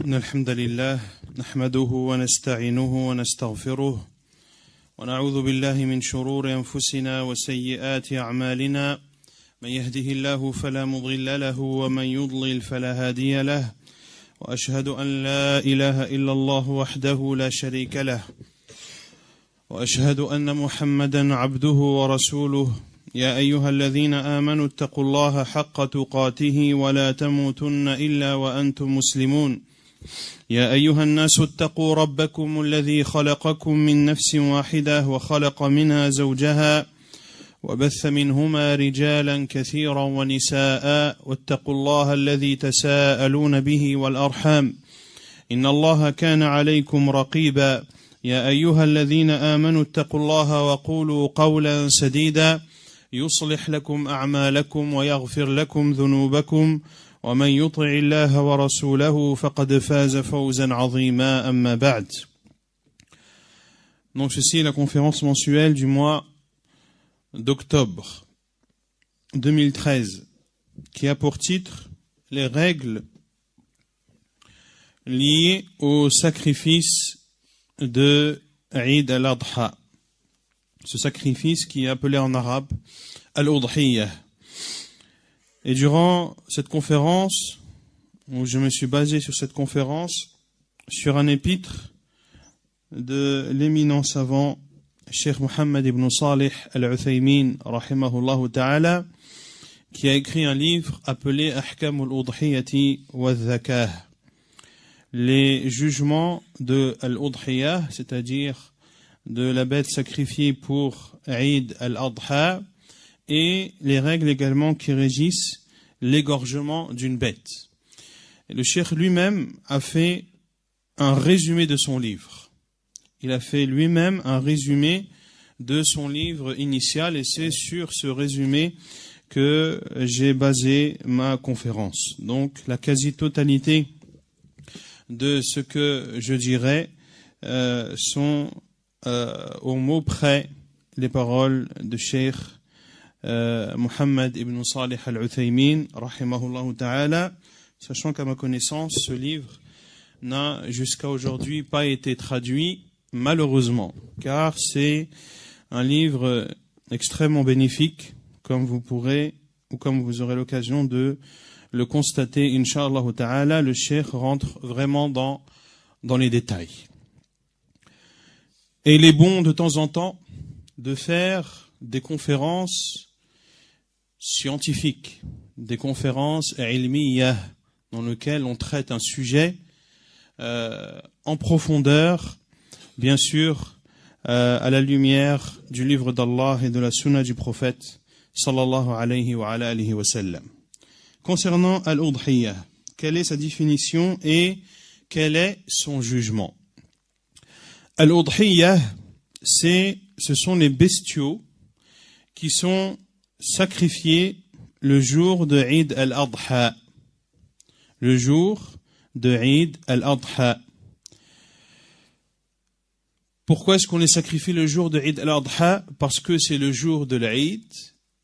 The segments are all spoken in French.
إن الحمد لله نحمده ونستعينه ونستغفره ونعوذ بالله من شرور أنفسنا وسيئات أعمالنا من يهده الله فلا مضل له ومن يضلل فلا هادي له وأشهد أن لا إله إلا الله وحده لا شريك له وأشهد أن محمدا عبده ورسوله يا أيها الذين آمنوا اتقوا الله حق تقاته ولا تموتن إلا وأنتم مسلمون يا أيها الناس اتقوا ربكم الذي خلقكم من نفس واحدة وخلق منها زوجها وبث منهما رجالا كثيرا ونساء واتقوا الله الذي تساءلون به والأرحام إن الله كان عليكم رقيبا يا أيها الذين آمنوا اتقوا الله وقولوا قولا سديدا يصلح لكم أعمالكم ويغفر لكم ذنوبكم ومن يطع الله ورسوله فقد فاز فوزا عظيما أما بعد. Donc ceci est la conférence mensuelle du mois d'octobre 2013 qui a pour titre les règles liées au sacrifice de Eid al-Adha. Ce sacrifice qui est appelé en arabe al-Udhiyah. Et durant cette conférence, où je me suis basé sur cette conférence, sur un épître de l'éminent savant Cheikh Mohammed ibn Salih al-Uthaymin, rahimahullah ta'ala, qui a écrit un livre appelé Ahkam al-Udhiyati wa al-Zakah. Les jugements de al-Udhiyah, c'est-à-dire de la bête sacrifiée pour Eid al-Adha, et les règles également qui régissent l'égorgement d'une bête. Et le cheikh lui-même a fait un résumé de son livre. Il a fait lui-même un résumé de son livre initial et c'est sur ce résumé que j'ai basé ma conférence. Donc la quasi-totalité de ce que je dirais sont au mot près les paroles de Cheikh Mohammed ibn Salih al-Uthaymin, rahimahullah ta'ala, sachant qu'à ma connaissance, ce livre n'a jusqu'à aujourd'hui pas été traduit, malheureusement, car c'est un livre extrêmement bénéfique, comme vous pourrez, ou comme vous aurez l'occasion de le constater, incha'Allah ta'ala, le cheikh rentre vraiment dans les détails. Et il est bon de temps en temps de faire des conférences scientifiques, des conférences ilmiyah, dans lesquelles on traite un sujet en profondeur, bien sûr, à la lumière du livre d'Allah et de la sunna du prophète, sallallahu alayhi wa alihi wa sallam. Concernant al-Udhiyah, quelle est sa définition et quel est son jugement? Al-Udhiyah, ce sont les bestiaux qui sont sacrifiés le jour de Eid al-Adha. Le jour de Eid al-Adha. Pourquoi est-ce qu'on les sacrifie le jour de Eid al-Adha? Parce que c'est le jour de l'Eid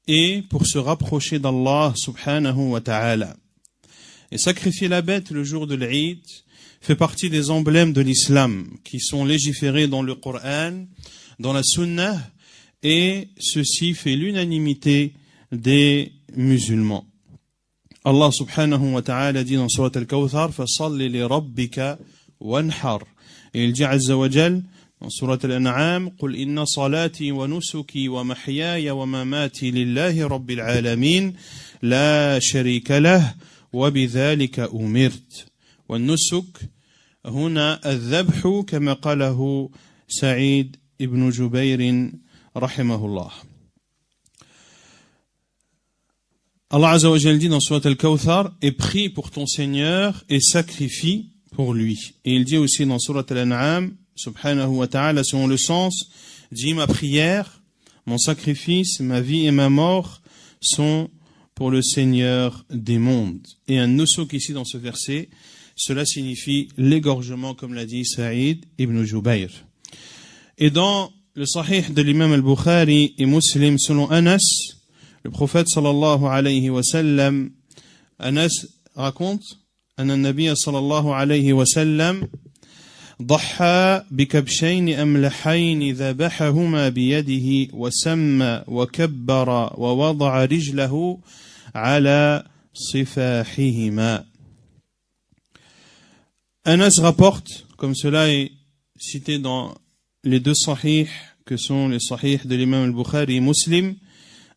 et pour se rapprocher d'Allah subhanahu wa ta'ala. Et sacrifier la bête le jour de l'Eid fait partie des emblèmes de l'islam qui sont légiférés dans le Coran, dans la Sunnah, et ceci fait l'unanimité des musulmans. Allah subhanahu wa ta'ala dit dans Surat al-Kawthar, فَصَلِّ لِرَبِّكَ وَانْحَرْ. Et il dit Azza wa Jal dans Surat al-An'am, قُلْ إِنَّ صَلَاتِي وَنُسُكِي وَمَحْيَايَ وَمَمَاتِي لِلَّهِ رَبِّ الْعَالَمِينَ لَا شَرِيكَ لَهُ وَبِذَلِكَ أُمِرْتُ. والنسك هنا الذبح كما قاله سعيد ابن جبير رحمه الله. Allah Azza wa Jal dit dans Surat al-Kawthar, et prie pour ton Seigneur et sacrifie pour lui. Et il dit aussi dans Surat al-An'am, subhanahu wa ta'ala, selon le sens, dit ma prière, mon sacrifice, ma vie et ma mort sont pour le Seigneur des mondes. Et un nusuk ici dans ce verset, cela signifie l'égorgement, comme l'a dit Saïd ibn Jubayr. Et dans le Sahih de l'imam al-Bukhari et Muslim, selon Anas, le prophète sallallahu alayhi wa sallam, Anas raconte أن النبي صلى الله عليه وسلم ضحى بكبشين أملحين ذبحهما بيده وسمى وكبر ووضع رجله على صفاحهما. Anas rapporte, comme cela est cité dans les deux sahih, que sont les sahih de l'imam al-Bukhari et Muslim,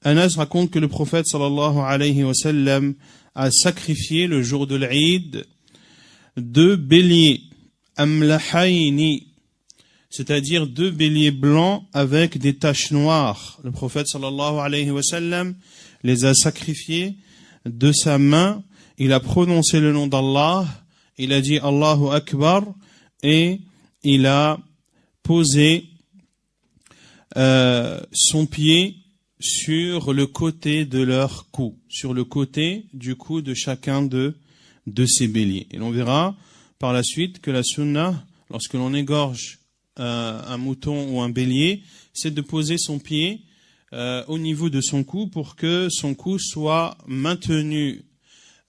Anas raconte que le prophète sallallahu alayhi wa sallam a sacrifié le jour de l'Eid 2 béliers, amlahayni, c'est-à-dire 2 béliers blancs avec des taches noires. Le prophète sallallahu alayhi wa sallam les a sacrifiés de sa main. Il a prononcé le nom d'Allah, il a dit Allahu Akbar et il a posé son pied sur le côté de leur cou, sur le côté du cou de chacun de ces béliers. Et l'on verra par la suite que la sunna, lorsque l'on égorge un mouton ou un bélier, c'est de poser son pied au niveau de son cou pour que son cou soit maintenu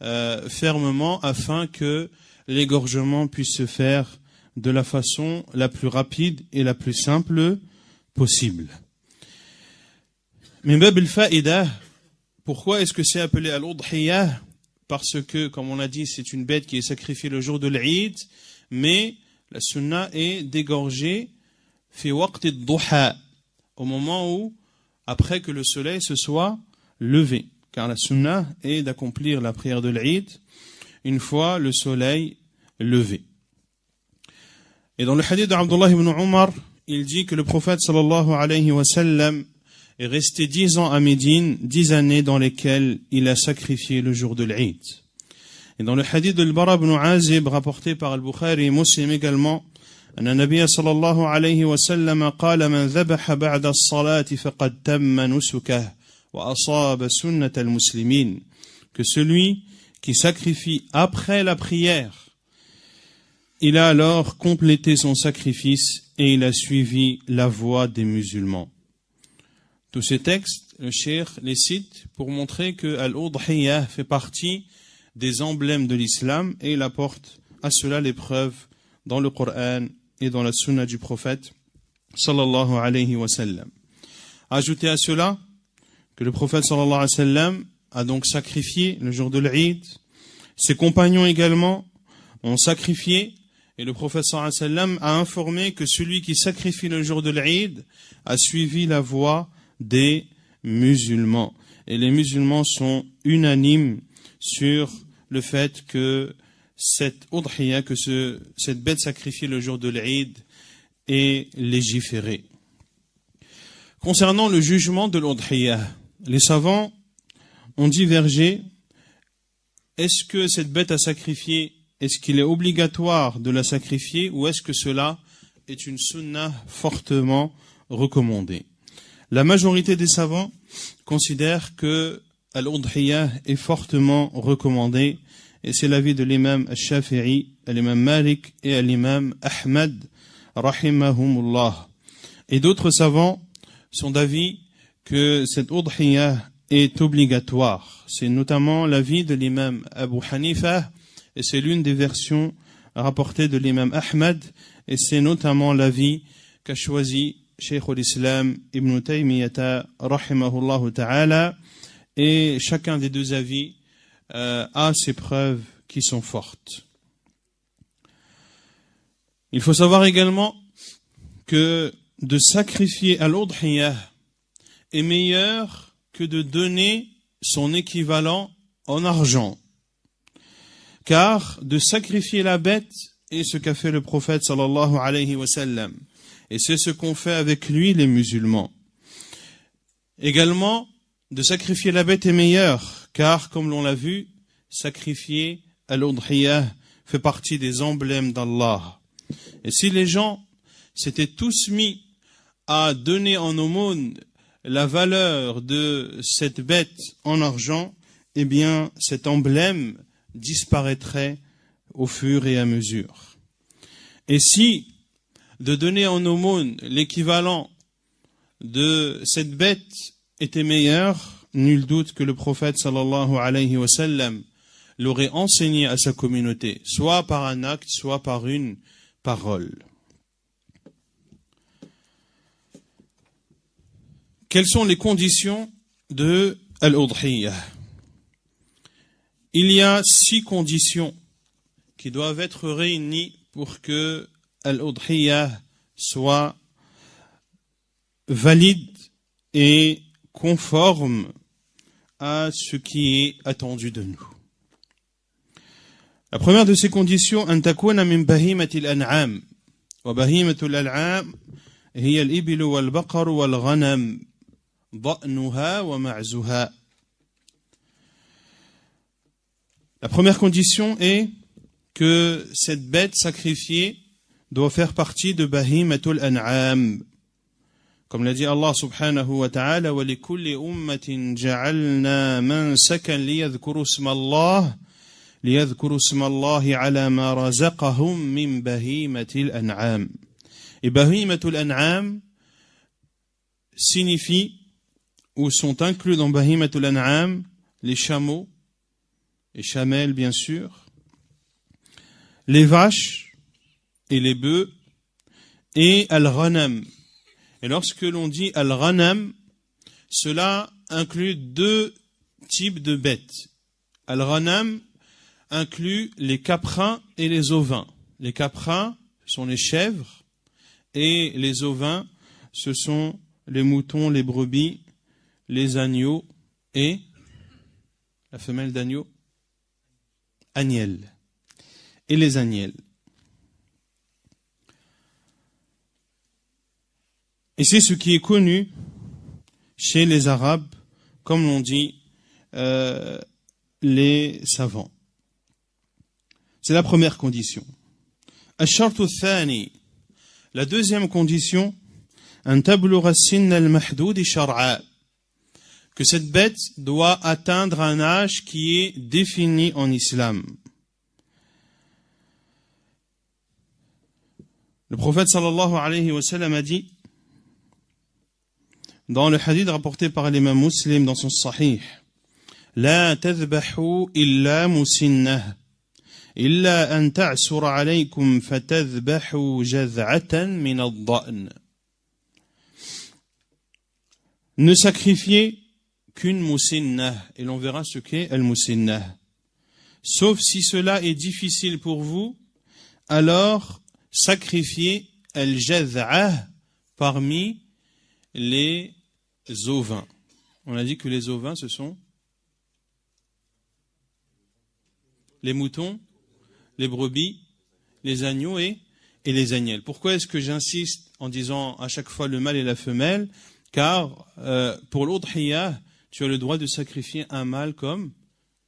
fermement afin que l'égorgement puisse se faire de la façon la plus rapide et la plus simple possible. Min bab al-fa'ida, pourquoi est-ce que c'est appelé al-udhiyah? Parce que, comme on l'a dit, c'est une bête qui est sacrifiée le jour de l'Eid, mais la sunna est d'égorger fi waqt ad-duha, au moment où, après que le soleil se soit levé. Car la sunna est d'accomplir la prière de l'Eid une fois le soleil levé. Et dans le hadith d'Abdullah ibn Umar, il dit que le prophète sallallahu alayhi wa sallam est resté 10 ans à Médine, 10 années dans lesquelles il a sacrifié le jour de l'Eid. Et dans le hadith de Al-Bara ibn Azib, rapporté par Al-Bukhari et Muslim également, أن النبي صلى الله عليه وسلم قال من ذبح بعد الصلاة فقد تم نسكه وأصاب سنة المسلمين, que celui qui sacrifie après la prière, il a alors complété son sacrifice et il a suivi la voie des musulmans. Tous ces textes, le cheikh les cite pour montrer que Al-Udhiyah fait partie des emblèmes de l'islam et il apporte à cela les preuves dans le Coran et dans la sunna du prophète sallallahu alayhi wa sallam. Ajoutez à cela que le prophète sallallahu alayhi wa sallam a donc sacrifié le jour de l'Eid. Ses compagnons également ont sacrifié et le prophète sallallahu alayhi wa sallam a informé que celui qui sacrifie le jour de l'Eid a suivi la voie des musulmans. Et les musulmans sont unanimes sur le fait que cette udhiyah, que cette bête sacrifiée le jour de l'Eid est légiférée. Concernant le jugement de l'udhiyah, les savants ont divergé. Est-ce que cette bête à sacrifier, est-ce qu'il est obligatoire de la sacrifier ou est-ce que cela est une sunna fortement recommandée? La majorité des savants considèrent que al-udhiyah est fortement recommandé et c'est l'avis de l'imam al-Shafi'i, l'imam Malik et l'imam Ahmad rahimahumullah. Et d'autres savants sont d'avis que cette udhiyah est obligatoire. C'est notamment l'avis de l'imam Abu Hanifa et c'est l'une des versions rapportées de l'imam Ahmad et c'est notamment l'avis qu'a choisi Cheikh al-Islam Ibn Taymiyyah rahimahullah ta'ala, et chacun des deux avis a ses preuves qui sont fortes. Il faut savoir également que de sacrifier à l'udhiyah est meilleur que de donner son équivalent en argent. Car de sacrifier la bête est ce qu'a fait le prophète sallallahu alayhi wa sallam. Et c'est ce qu'ont fait avec lui les musulmans. Également, de sacrifier la bête est meilleur, car, comme l'on l'a vu, sacrifier à l'udhiyah fait partie des emblèmes d'Allah. Et si les gens s'étaient tous mis à donner en aumône la valeur de cette bête en argent, eh bien, cet emblème disparaîtrait au fur et à mesure. Et si de donner en aumône l'équivalent de cette bête était meilleur, nul doute que le prophète sallallahu alayhi wa sallam l'aurait enseigné à sa communauté, soit par un acte, soit par une parole. Quelles sont les conditions de al-udhiyah? Il y a 6 conditions qui doivent être réunies pour que al-udhiyah soit valide et conforme à ce qui est attendu de nous. La première de ces conditions, أن تكون من بهيمة الأنعام وبهيمة الأنعام هي الإبل والبقر والغنم ضأنها ومعزها. La première condition est que cette bête sacrifiée doit faire partie de bahimatul an'am. Comme l'a dit Allah subhanahu wa ta'ala, وَلِكُلِّ أُمَّةٍ جَعَلْنَا مَنْسَكًا لِيَذْكُرُوا اسم الله على ما رزقهم من بهيمة الأنعام. Et bahimatul an'am signifie ou sont inclus dans bahimatul an'am les chameaux, les chamelles bien sûr, les vaches et les bœufs et al-ghanam. Et lorsque l'on dit al-ghanam, cela inclut 2 types de bêtes. Al-ghanam inclut les caprins et les ovins. Les caprins sont les chèvres et les ovins, ce sont les moutons, les brebis, les agneaux et la femelle d'agneau, agnelle. Et les agnelles. Et c'est ce qui est connu chez les Arabes, comme l'ont dit les savants. C'est la première condition. الشرط الثاني, la deuxième condition, أن تبلغ السن المحدود شرعا, que cette bête doit atteindre un âge qui est défini en islam. Le prophète sallallahu alayhi wa sallam a dit, dans le hadith rapporté par l'imam Muslim dans son sahih, لا تذبحوا إلا مسنة إلا أن تعسر عليكم فتذبحوا جذعة من الضأن. Ne sacrifiez qu'une musinnah, et l'on verra ce qu'est al-musinnah. Sauf si cela est difficile pour vous, alors sacrifiez al-jadh'ah parmi les ovins. On a dit que les ovins, ce sont les moutons, les brebis, les agneaux et les agnelles. Pourquoi est-ce que j'insiste en disant à chaque fois le mâle et la femelle? Car pour l'udhiyah, tu as le droit de sacrifier un mâle comme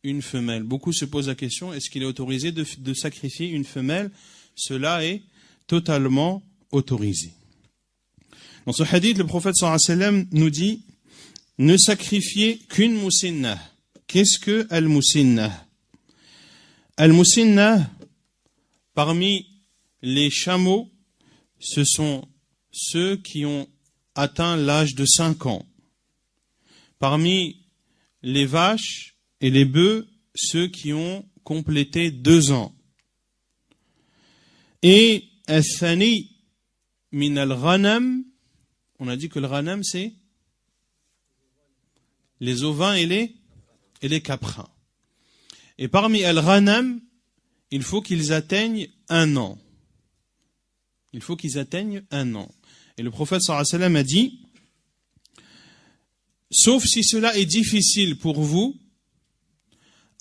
une femelle. Beaucoup se posent la question, est-ce qu'il est autorisé de sacrifier une femelle? Cela est totalement autorisé. Dans ce hadith, le prophète sallallahu alayhi wa sallam nous dit, ne sacrifiez qu'une musinnah. Qu'est-ce que al-musinnah? Al-musinnah, parmi les chameaux, ce sont ceux qui ont atteint l'âge de 5 ans. Parmi les vaches et les bœufs, ceux qui ont complété 2 ans. Et al-thani min al-ghanam, on a dit que le ghanam c'est les ovins et les caprins. Et parmi al-ghanam, il faut qu'ils atteignent 1 an. Il faut qu'ils atteignent 1 an. Et le prophète sallallahu alayhi wa sallam a dit, sauf si cela est difficile pour vous,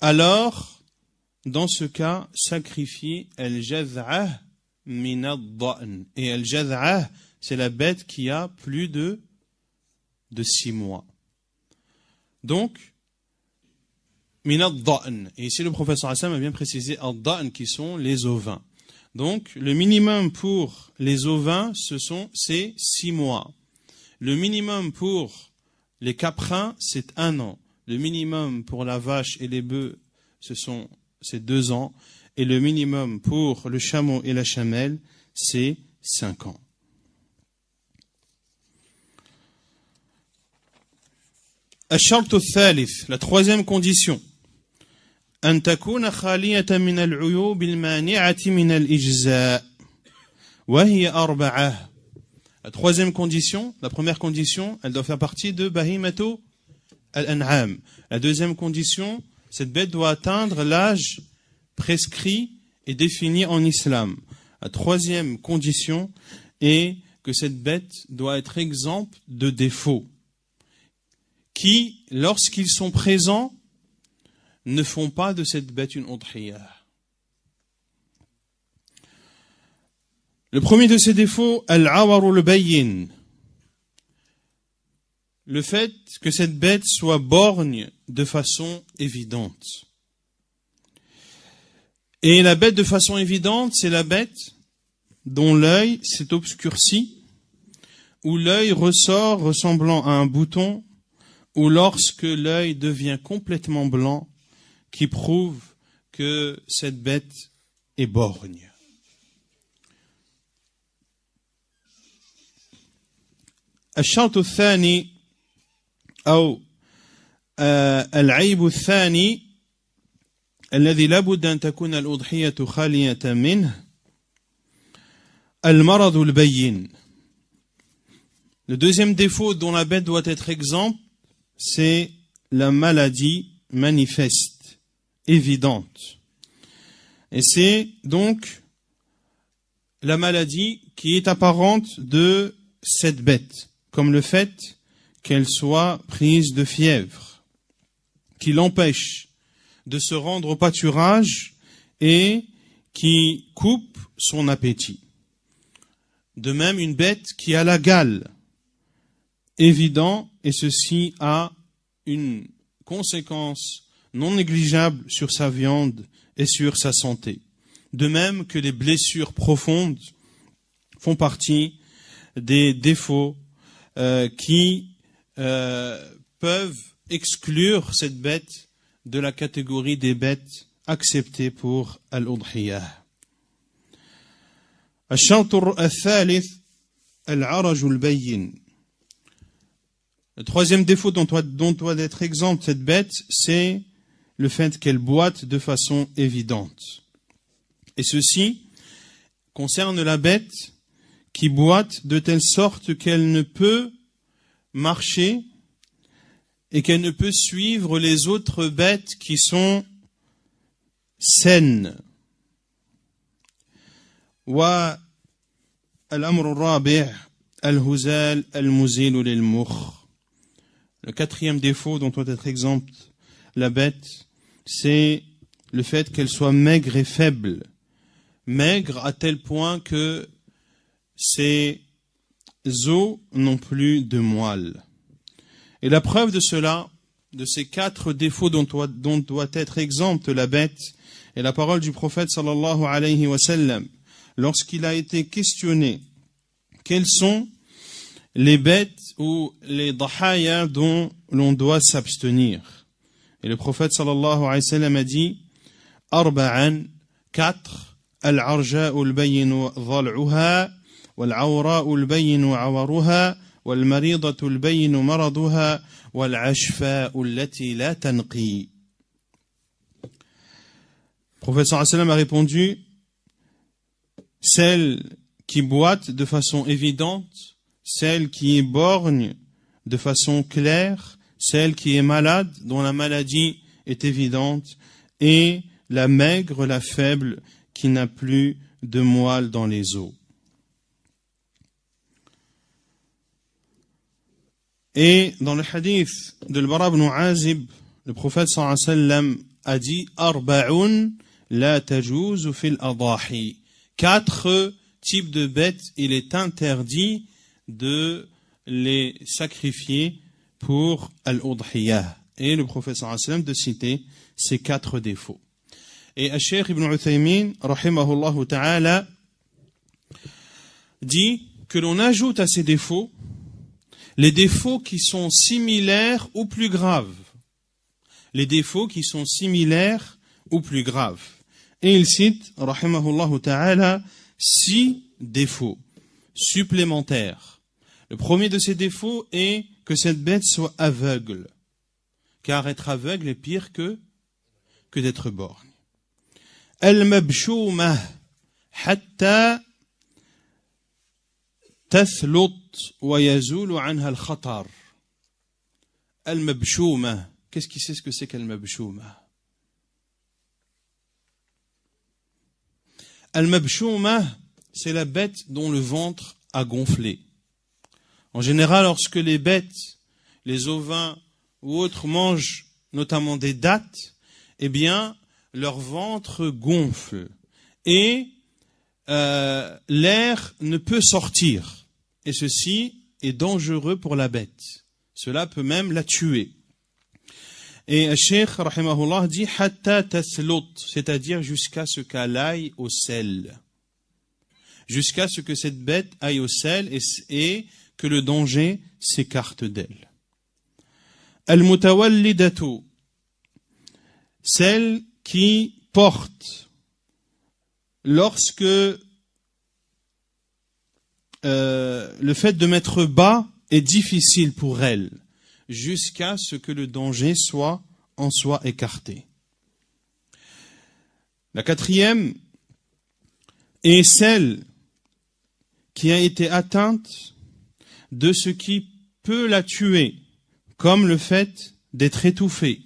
alors, dans ce cas, sacrifiez al-jadh'ah min ad-da'n. Et al-jadh'ah, c'est la bête qui a plus de 6 mois. Donc, min ad-da'n. Et ici, le prophète sallallahu alayhi wa sallam a bien précisé ad-da'n, qui sont les ovins. Donc, le minimum pour les ovins, c'est 6 mois. Le minimum pour les caprins, c'est 1 an. Le minimum pour la vache et les bœufs, c'est 2 ans. Et le minimum pour le chameau et la chamelle, c'est 5 ans. الشرط الثالث, la troisième condition. أن تكون خالية من العيوب المانعة من الإجزاء وهي أربعة. La troisième condition, la première condition, elle doit faire partie de Bahimatu al-An'am. La deuxième condition, cette bête doit atteindre l'âge prescrit et défini en islam. La troisième condition est que cette bête doit être exempte de défauts qui, lorsqu'ils sont présents, ne font pas de cette bête une udhiyah. Le premier de ces défauts, al-awaru al-bayyin. Le fait que cette bête soit borgne de façon évidente. Et la bête de façon évidente, c'est la bête dont l'œil s'est obscurci, où l'œil ressort ressemblant à un bouton, ou lorsque l'œil devient complètement blanc, qui prouve que cette bête est borgne. الشرط الثاني أو العيب الثاني الذي لابد أن تكون الأضحية خالية منه المرض البين. Le deuxième défaut dont la bête doit être exempte, c'est la maladie manifeste, évidente. Et c'est donc la maladie qui est apparente de cette bête, comme le fait qu'elle soit prise de fièvre, qui l'empêche de se rendre au pâturage et qui coupe son appétit. De même, une bête qui a la gale, évident, et ceci a une conséquence non négligeable sur sa viande et sur sa santé. De même que les blessures profondes font partie des défauts qui peuvent exclure cette bête de la catégorie des bêtes acceptées pour al-udhiyah. الشرط الثالث العرج البين. Le troisième défaut dont doit être exempte cette bête, c'est le fait qu'elle boite de façon évidente. Et ceci concerne la bête qui boite de telle sorte qu'elle ne peut marcher et qu'elle ne peut suivre les autres bêtes qui sont saines. والأمر الرابع الهزال المزيل للمخ. Le quatrième défaut dont doit être exempte la bête, c'est le fait qu'elle soit maigre et faible. Maigre à tel point que ses os n'ont plus de moelle. Et la preuve de cela, de ces quatre défauts dont doit être exempte la bête, est la parole du prophète sallallahu alayhi wa sallam, lorsqu'il a été questionné quelles sont les bêtes ou les dahaya dont l'on doit s'abstenir. Et le prophète sallallahu alayhi wa sallam a dit arba'an, quatre, al-arja'u al-bayinu dhal'uha, wal-awra'u al-bayinu awaruha, wal-maridatu al-bayinu maraduha, wal-ashfa'u allati la tanqi. Le prophète sallallahu alayhi wa sallam a répondu celle qui boite de façon évidente, celle qui est borgne de façon claire, celle qui est malade, dont la maladie est évidente, et la maigre, la faible, qui n'a plus de moelle dans les os. Et dans le hadith de Al-Bara ibn Azib, le prophète sallallahu alayhi wa sallam a dit « Arba'un la tajuzu fil adahi » Quatre types de bêtes, il est interdit de les sacrifier pour al-udhiyah. Et le prophète sallallahu alayhi wa sallam de citer ces quatre défauts. Et Cheikh Ibn Uthaymin, rahimahullah ta'ala, dit que l'on ajoute à ces défauts les défauts qui sont similaires ou plus graves. Les défauts qui sont similaires ou plus graves. Et il cite, rahimahullah ta'ala, 6 défauts supplémentaires. Le premier de ces défauts est que cette bête soit aveugle. Car être aveugle est pire que que d'être borgne. Al-mabshoumah hatta tathlut wa yazulu anha al-khatar. Al-mabshoumah. Qu'est-ce qui sait ce que c'est qu'al-mabshoumah? Al-mabshoumah, c'est la bête dont le ventre a gonflé. En général, lorsque les bêtes, les ovins ou autres mangent notamment des dattes, eh bien, leur ventre gonfle et l'air ne peut sortir. Et ceci est dangereux pour la bête. Cela peut même la tuer. Et Cheikh, rahimahullah, dit « hatta tathlut », c'est-à-dire jusqu'à ce qu'elle aille au sel. Jusqu'à ce que cette bête aille au sel et que le danger s'écarte d'elle. Al-mutawallidatu, celle qui porte lorsque le fait de mettre bas est difficile pour elle, jusqu'à ce que le danger soit en soi écarté. La quatrième est celle qui a été atteinte de ce qui peut la tuer, comme le fait d'être étouffée,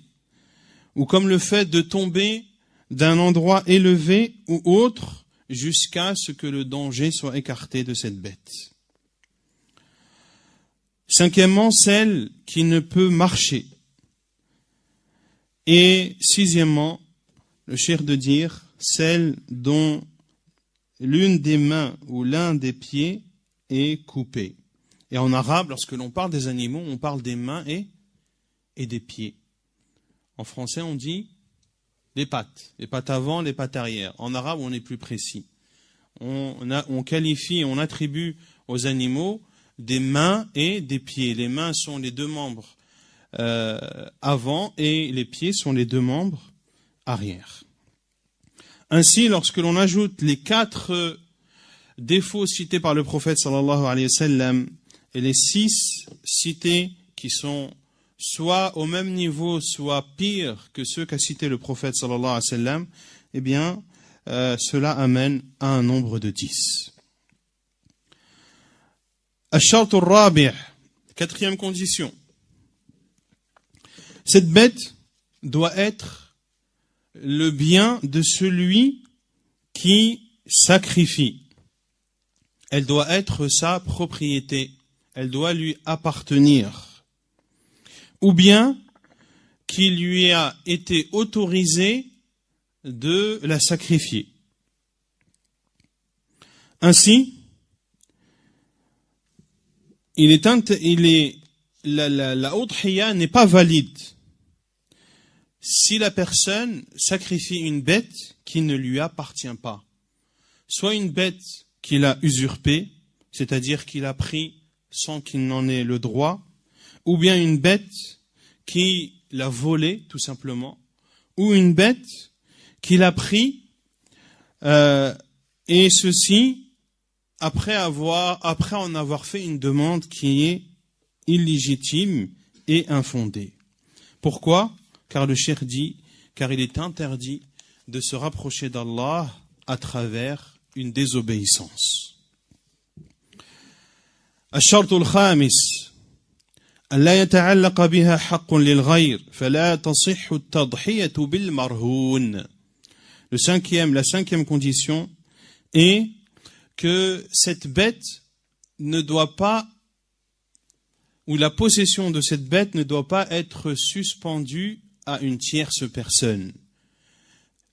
ou comme le fait de tomber d'un endroit élevé ou autre, jusqu'à ce que le danger soit écarté de cette bête. Cinquièmement, celle qui ne peut marcher. Et sixièmement, le cheikh de dire, celle dont l'une des mains ou l'un des pieds est coupé. Et en arabe, lorsque l'on parle des animaux, on parle des mains et des pieds. En français, on dit les pattes avant, les pattes arrière. En arabe, on est plus précis. On qualifie, on attribue aux animaux des mains et des pieds. Les mains sont les deux membres avant et les pieds sont les deux membres arrière. Ainsi, lorsque l'on ajoute les 4 défauts cités par le prophète sallallahu alayhi wa sallam et les 6 cités qui sont soit au même niveau, soit pires que ceux qu'a cités le prophète sallallahu alayhi wa sallam, eh bien, cela amène à un nombre de 10. Ash-shart al-rabi', 4e condition. Cette bête doit être le bien de celui qui sacrifie. Elle doit être sa propriété. Elle doit lui appartenir. Ou bien qu'il lui a été autorisé de la sacrifier. Ainsi, la udhiya n'est pas valide si la personne sacrifie une bête qui ne lui appartient pas. Soit une bête qu'il a usurpée, c'est-à-dire qu'il a pris sans qu'il n'en ait le droit, ou bien une bête qui l'a volée, tout simplement, ou une bête qu'il a pris, et ceci après en avoir fait une demande qui est illégitime et infondée. Pourquoi? Car le cheikh dit, car il est interdit de se rapprocher d'Allah à travers une désobéissance. الشرط الخامس ألا يتعلق بها حق للغير فلا تصح التضحية بالمرهون. La cinquième condition est que cette bête ne doit pas, ou la possession de cette bête ne doit pas être suspendue à une tierce personne.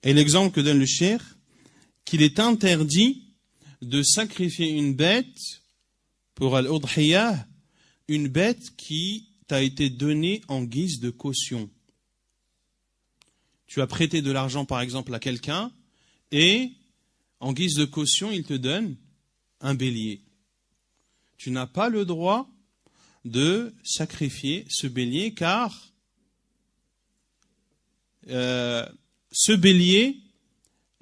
Et l'exemple que donne le cheikh, qu'il est interdit de sacrifier une bête pour al-udhiyah, une bête qui t'a été donnée en guise de caution. Tu as prêté de l'argent par exemple à quelqu'un et en guise de caution, il te donne un bélier. Tu n'as pas le droit de sacrifier ce bélier car ce bélier,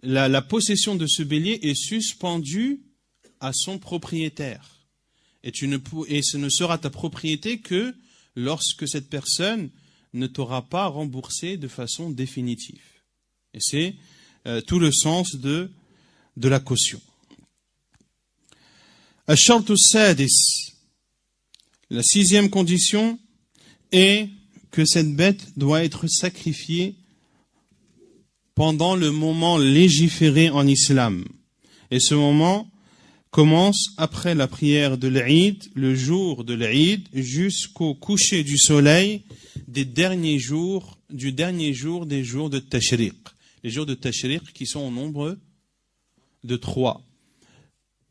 la possession de ce bélier est suspendue à son propriétaire. Et ce ne sera ta propriété que lorsque cette personne ne t'aura pas remboursé de façon définitive. Et c'est tout le sens de la caution. Ash-shartu as-sadis, la sixième condition est que cette bête doit être sacrifiée pendant le moment légiféré en islam. Et ce moment commence après la prière de l'Eid, le jour de l'Eid, jusqu'au coucher du soleil du dernier jour des jours de Tashriq. Les jours de Tashriq qui sont au nombre de 3.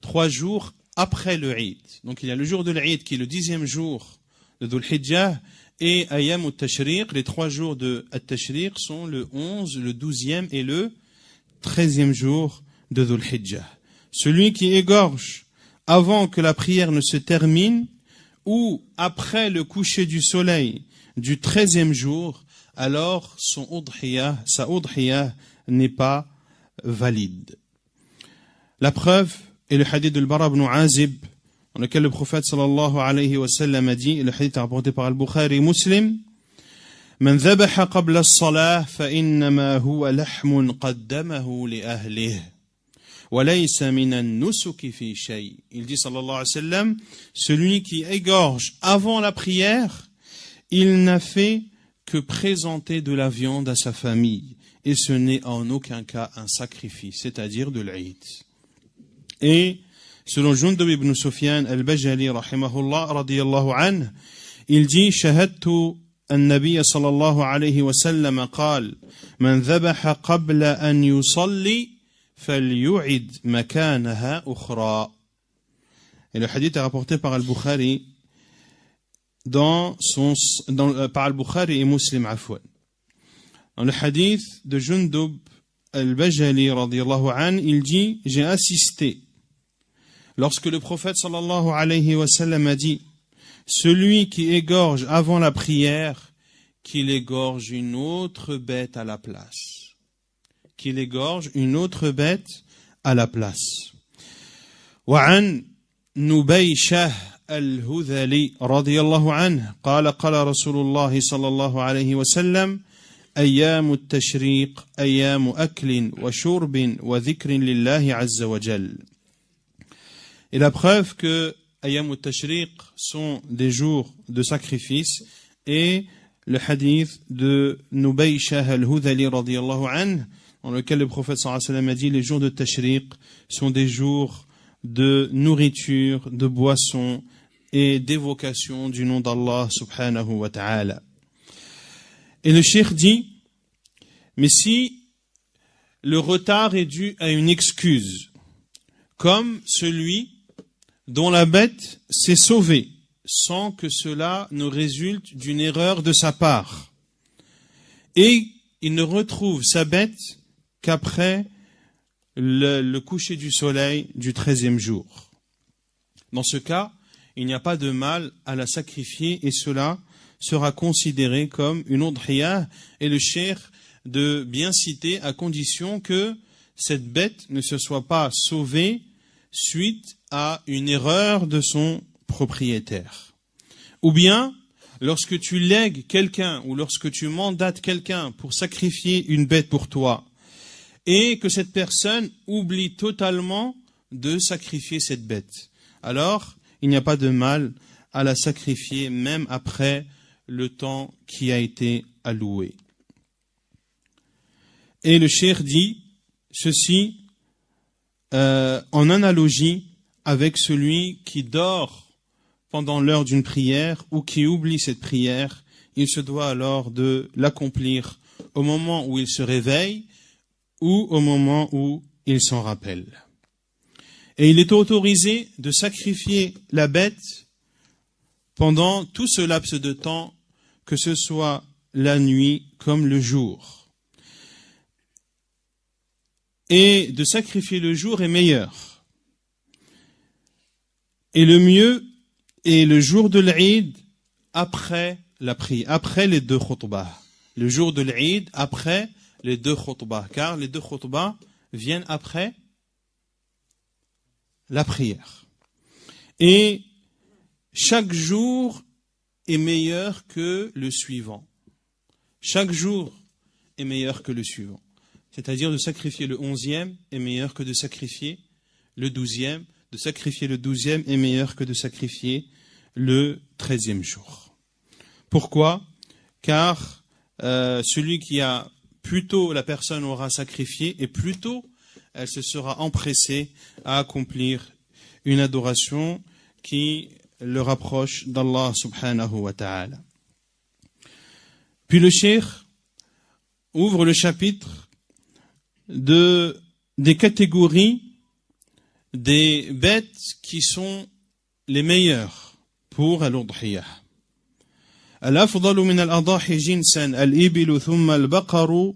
3 jours après le Eid. Donc il y a le jour de l'Eid qui est le 10e jour de Dhul Hijjah, et Ayam al-Tashriq, les 3 jours de Tashriq sont le 11, le 12e et le 13e jour de Dhul Hijjah. Celui qui égorge avant que la prière ne se termine ou après le coucher du soleil du 13e jour, alors sa udhiyah n'est pas valide. La preuve est le hadith de Al-Bara ibn Azib, dans lequel le prophète sallallahu alayhi wa sallam a dit, le hadith est rapporté par Al-Bukhari et Muslim, من ذبح قبل الصلاة فإنما هو لحم قدمه لأهله وليس من النسك في شيء. Il dit sallallahu alayhi wa sallam, celui qui égorge avant la prière, il n'a fait que présenter de la viande à sa famille, et ce n'est en aucun cas un sacrifice, c'est-à-dire de l'Eid. Et selon Jundub ibn Sufyan al-Bajali rahimahullah radiyallahu anhu, il dit shahadtu النبي صلى الله عليه وسلم قال من ذبح قبل أن يصلي فليعد مكانها أخرى. Et le hadith est rapporté par Al-Bukhari par Al-Bukhari et Muslim afwan. Dans le hadith de Jundub al-Bajali radiyallahu anhu, il dit j'ai assisté lorsque le prophète sallallahu alayhi wa sallam a dit celui qui égorge avant la prière, qu'il égorge une autre bête à la place. Qu'il égorge une autre bête à la place. وعن نبيشة الهذلي رضي الله عنه قال قال رسول الله صلى الله عليه وسلم أيام التشريق أيام أكل وشرب وذكر لله عز وجل. Et la preuve que Ayam al-Tashriq sont des jours de sacrifice, et le hadith de Nubayshah al-Hudhali radiyallahu anhu, dans lequel le prophète sallallahu alayhi wa sallam a dit les jours de Tashriq sont des jours de nourriture, de boisson et d'évocation du nom d'Allah subhanahu wa ta'ala. Et le cheikh dit, mais si le retard est dû à une excuse, comme celui dont la bête s'est sauvée, sans que cela ne résulte d'une erreur de sa part, et il ne retrouve sa bête qu'après le coucher du soleil du 13e jour. Dans ce cas, il n'y a pas de mal à la sacrifier, et cela sera considéré comme une udhiyah, et le cheikh de bien citer à condition que cette bête ne se soit pas sauvée suite à une erreur de son propriétaire. Ou bien, lorsque tu lègues quelqu'un ou lorsque tu mandates quelqu'un pour sacrifier une bête pour toi, et que cette personne oublie totalement de sacrifier cette bête, alors il n'y a pas de mal à la sacrifier même après le temps qui a été alloué. Et le cheikh dit ceci en analogie avec celui qui dort pendant l'heure d'une prière ou qui oublie cette prière. Il se doit alors de l'accomplir au moment où il se réveille ou au moment où il s'en rappelle. Et il est autorisé de sacrifier la bête pendant tout ce laps de temps, que ce soit la nuit comme le jour. Et de sacrifier le jour est meilleur. Et le mieux est le jour de l'Eid après la prière, après les 2 khutbahs. Le jour de l'Eid après les 2 khutbahs, car les 2 khutbahs viennent après la prière. Et chaque jour est meilleur que le suivant. Chaque jour est meilleur que le suivant. c'est-à-dire de sacrifier le 11e est meilleur que de sacrifier le 12e, de sacrifier le 12e est meilleur que de sacrifier le 13e jour. Pourquoi? Car celui qui a plus tôt la personne aura sacrifié et plus tôt elle se sera empressée à accomplir une adoration qui le rapproche d'Allah subhanahu wa ta'ala. Puis le cheikh ouvre le chapitre des catégories des bêtes qui sont les meilleures pour al-udhiyah. الأفضل من الأضاحي جنسا الإبل ثم البقر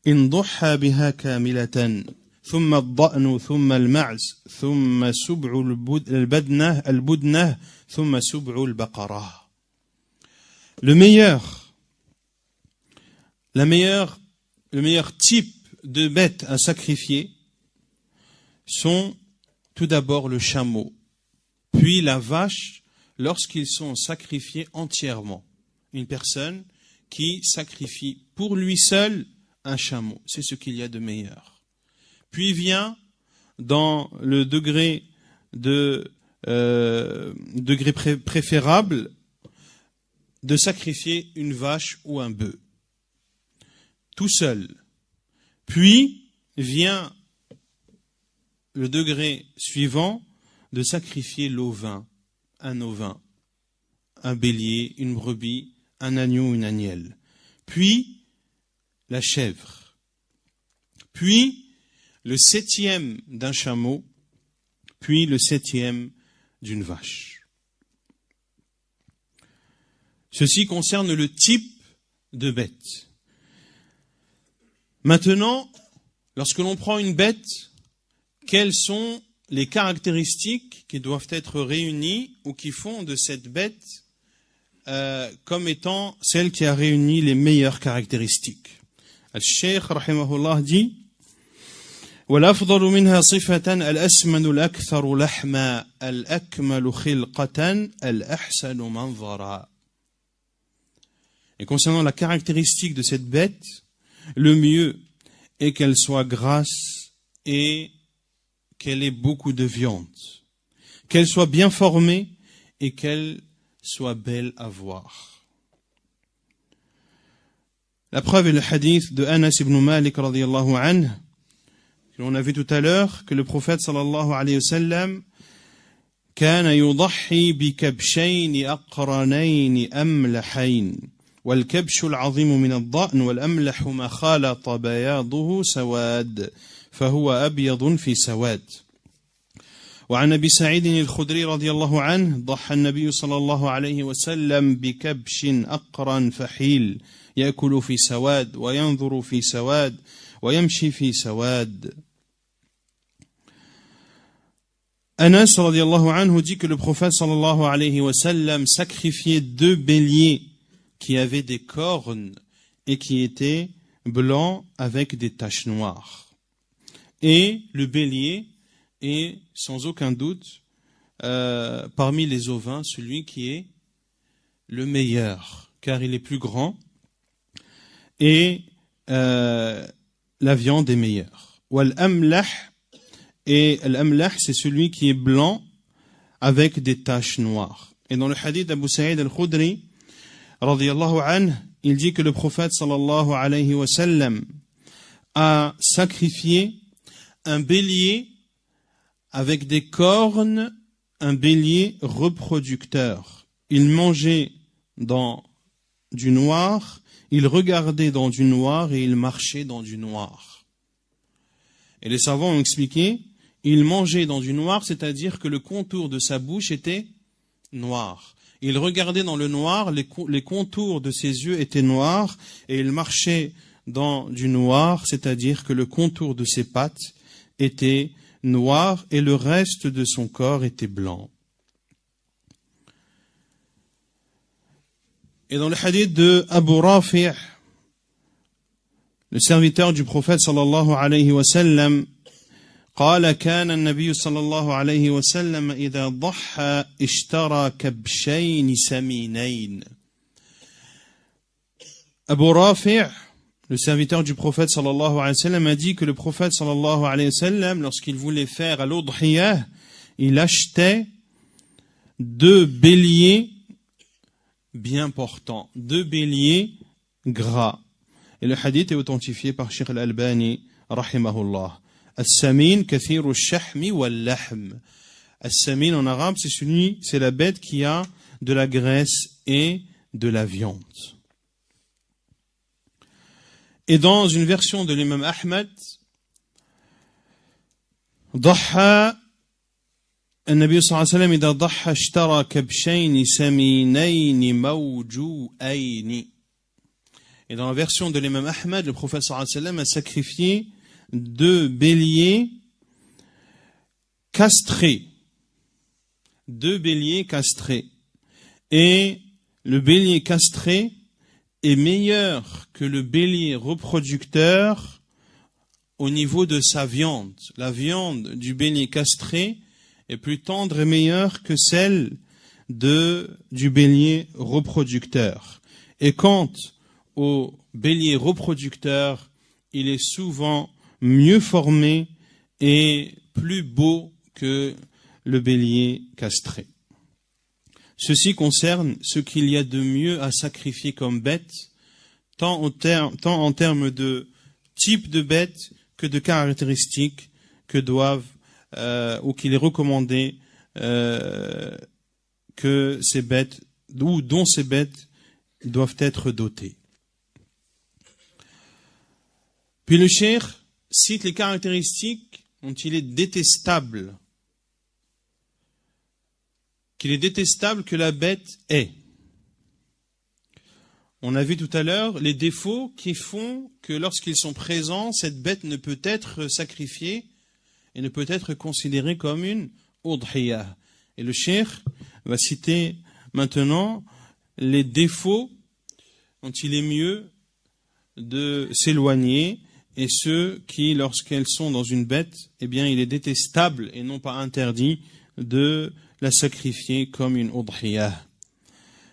إن ضحى بها كاملة ثم الضأن ثم المعز ثم سبع البدنة ثم سبع البقرة. Le meilleur type de bêtes à sacrifier sont tout d'abord le chameau, puis la vache lorsqu'ils sont sacrifiés entièrement. Une personne qui sacrifie pour lui seul un chameau, c'est ce qu'il y a de meilleur. Puis vient dans le degré préférable de sacrifier une vache ou un bœuf, tout seul. Puis vient le degré suivant de sacrifier l'ovin, un ovin, un bélier, une brebis, un agneau, une agnelle. Puis la chèvre. Puis le 7e d'un chameau, puis le 7e d'une vache. Ceci concerne le type de bête. Maintenant, lorsque l'on prend une bête, quelles sont les caractéristiques qui doivent être réunies ou qui font de cette bête comme étant celle qui a réuni les meilleures caractéristiques? Al-Sheikh rahimahullah dit وَالْأَفْضَلُ مِنْهَا صِفَةً الْأَسْمَنُ الْأَكْثَرُ لَحْمًا الْأَكْمَلُ خِلْقَةً الْأَحْسَنُ مَنْظَرًا. Et concernant la caractéristique de cette bête, le mieux est qu'elle soit grasse et qu'elle ait beaucoup de viande, qu'elle soit bien formée et qu'elle soit belle à voir. La preuve est le hadith de Anas ibn Malik radiyallahu anhu, que l'on a vu tout à l'heure, que le prophète sallallahu alayhi wa sallam كان يضحي بكبشين أقرنين أملحين والكبش العظيم من الضأن والأملح ما خالط بياضه سواد فهو أبيض في سواد. وعن أبي سعيد الخدري رضي الله عنه ضحى النبي صلى الله عليه وسلم بكبش أقرن فحيل يأكل في سواد وينظر في سواد ويمشي في سواد. Anas radiallahu anhu dit que le prophète sallallahu alayhi wa sallam sacrifiait 2 béliers qui avaient des cornes et qui étaient blancs avec des taches noires. Et le bélier est sans aucun doute parmi les ovins celui qui est le meilleur, car il est plus grand et la viande est meilleure. Wal-amlah, et l'amlah, c'est celui qui est blanc avec des taches noires. Et dans le hadith d'Abu Sa'id al-Khudri, radiyallahu anhu, il dit que le prophète sallallahu alayhi wa sallam a sacrifié un bélier avec des cornes, un bélier reproducteur. Il mangeait dans du noir, il regardait dans du noir et il marchait dans du noir. Et les savants ont expliqué, il mangeait dans du noir, c'est-à-dire que le contour de sa bouche était noir. Il regardait dans le noir, les contours de ses yeux étaient noirs, et il marchait dans du noir, c'est-à-dire que le contour de ses pattes était noir et le reste de son corps était blanc. Et dans le hadith de Abu Rafi', le serviteur du prophète sallallahu alayhi wa sallam, قال كان النبي صلى الله عليه وسلم إذا ضحى اشترى كبشين سمينين. Abu Rafi', Le serviteur du prophète sallallahu alayhi wa sallam a dit que le prophète sallallahu alayhi wa sallam, lorsqu'il voulait faire al-udhiyah, il achetait 2 béliers bien portants, 2 béliers gras. Et le hadith est authentifié par Cheikh al-Albani, rahimahullah. As-samin kathiru ash-shahmi wal-lahm. As-samin en arabe, c'est la bête qui a de la graisse et de la viande. Et dans une version de l'imam Ahmad, ضحى النبي صلى الله عليه وسلم إذا ضحى اشترى كبشين سمينين موجوئين. Et dans la version de l'imam Ahmad, le prophète sallallahu alayhi wa sallam a sacrifié 2 béliers castrés. 2 béliers castrés. Et le bélier castré est meilleur que le bélier reproducteur au niveau de sa viande. La viande du bélier castré est plus tendre et meilleure que celle du bélier reproducteur. Et quant au bélier reproducteur, il est souvent mieux formé et plus beau que le bélier castré. Ceci concerne ce qu'il y a de mieux à sacrifier comme bête, tant en termes de type de bête que de caractéristiques que doivent ou qu'il est recommandé que ces bêtes ou dont ces bêtes doivent être dotées. Puis le cheikh cite les caractéristiques dont il est détestable, qu'il est détestable que la bête ait. On a vu tout à l'heure les défauts qui font que lorsqu'ils sont présents, cette bête ne peut être sacrifiée et ne peut être considérée comme une udhiyah. Et le cheikh va citer maintenant les défauts dont il est mieux de s'éloigner et ceux qui, lorsqu'elles sont dans une bête, eh bien, il est détestable et non pas interdit de la sacrifier comme une udhiyah.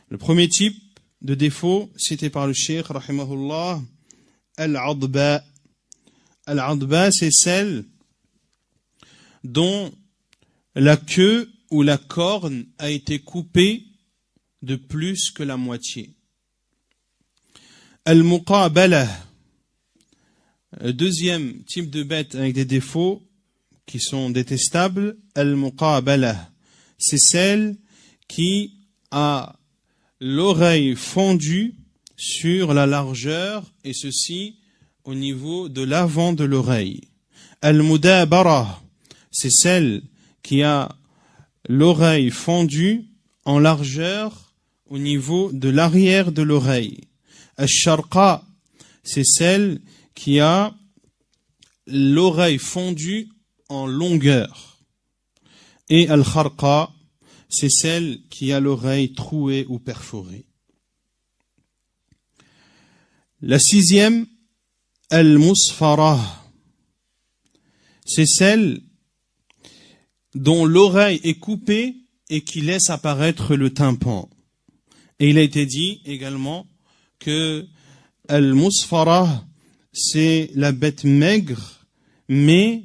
Le premier type de défaut cité par le cheikh, rahimahullah, al-adba. Al-adba, c'est celle dont la queue ou la corne a été coupée de plus que la moitié. Al-muqabala. Le deuxième type de bête avec des défauts qui sont détestables, al-muqabala. C'est celle qui a l'oreille fondue sur la largeur et ceci au niveau de l'avant de l'oreille. Al-mudabara, c'est celle qui a l'oreille fondue en largeur au niveau de l'arrière de l'oreille. Al-sharqa, c'est celle qui a l'oreille fondue en longueur. Et al-kharqa, c'est celle qui a l'oreille trouée ou perforée. La sixième, al-musfara, c'est celle dont l'oreille est coupée et qui laisse apparaître le tympan. Et il a été dit également que al-musfara, c'est la bête maigre, mais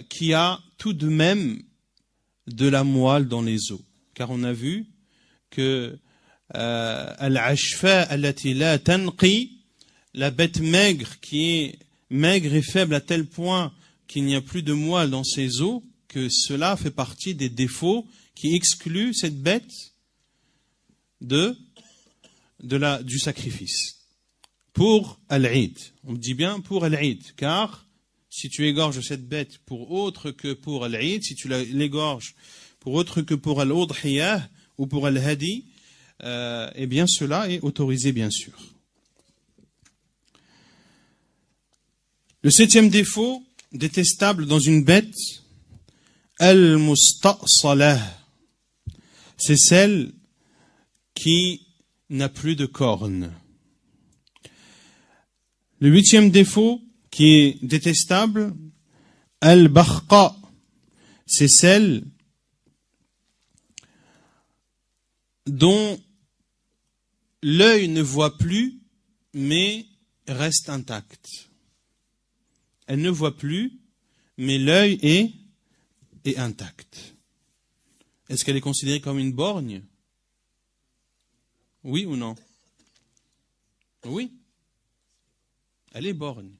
qui a tout de même de la moelle dans les os. Car on a vu que al-ashfa allati la tanqi, la bête maigre qui est maigre et faible à tel point qu'il n'y a plus de moelle dans ses os, que cela fait partie des défauts qui excluent cette bête du sacrifice. Pour Al-Eid, on dit bien pour Al-Eid, car si tu égorges cette bête pour autre que pour Al-Eid, si tu l'égorges pour autre que pour Al-Udhiyah ou pour Al-Hadi, eh bien cela est autorisé bien sûr. Le septième défaut détestable dans une bête, Al-Musta'salah, c'est celle qui n'a plus de cornes. Le huitième défaut qui est détestable, Al-Bakhqa, c'est celle dont l'œil ne voit plus, mais reste intacte. Elle ne voit plus, mais l'œil est intact. Est-ce qu'elle est considérée comme une borgne? Oui ou non? Oui. Elle est borgne.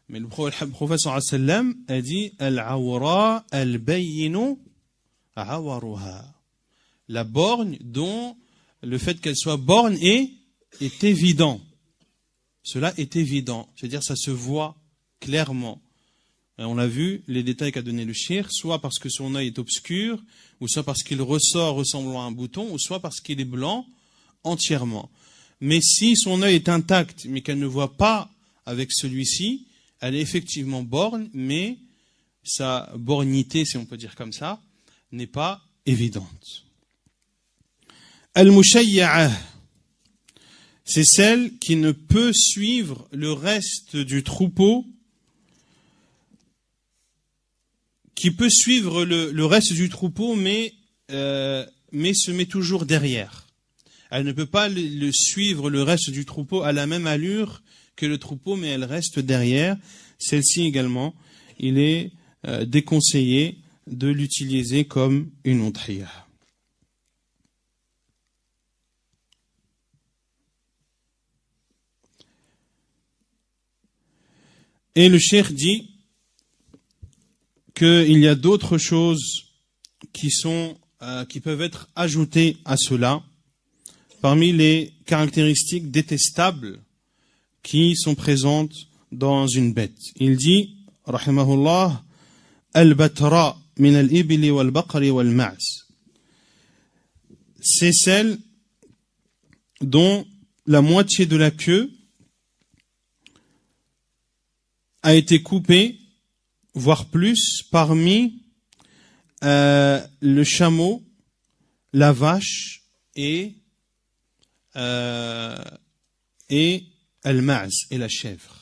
Mais le prophète sallallahu alayhi wa sallam a dit Al-awra al-bayyinu awaruha. La borgne dont le fait qu'elle soit borgne est évident. Cela est évident. C'est-à-dire ça se voit clairement. Et on l'a vu, les détails qu'a donné le cheikh, soit parce que son œil est obscur, ou soit parce qu'il ressort ressemblant à un bouton, ou soit parce qu'il est blanc entièrement. Mais si son œil est intact, mais qu'elle ne voit pas avec celui-ci, elle est effectivement borgne, mais sa borgnité, si on peut dire comme ça, n'est pas évidente. Al-Mushayya'a, c'est celle qui ne peut suivre le reste du troupeau, qui peut suivre le reste du troupeau, mais se met toujours derrière. Elle ne peut pas suivre le reste du troupeau à la même allure que le troupeau, mais elle reste derrière. Celle-ci également, il est déconseillé de l'utiliser comme une udhiyah. Et le cheikh dit qu'il y a d'autres choses qui peuvent être ajoutées à cela, parmi les caractéristiques détestables qui sont présentes dans une bête. Il dit, rahimahullah, al-batra min al-ibli wal-baqri wal-ma'z. C'est celle dont la moitié de la queue a été coupée, voire plus, parmi le chameau, la vache et al-ma'z, et la chèvre.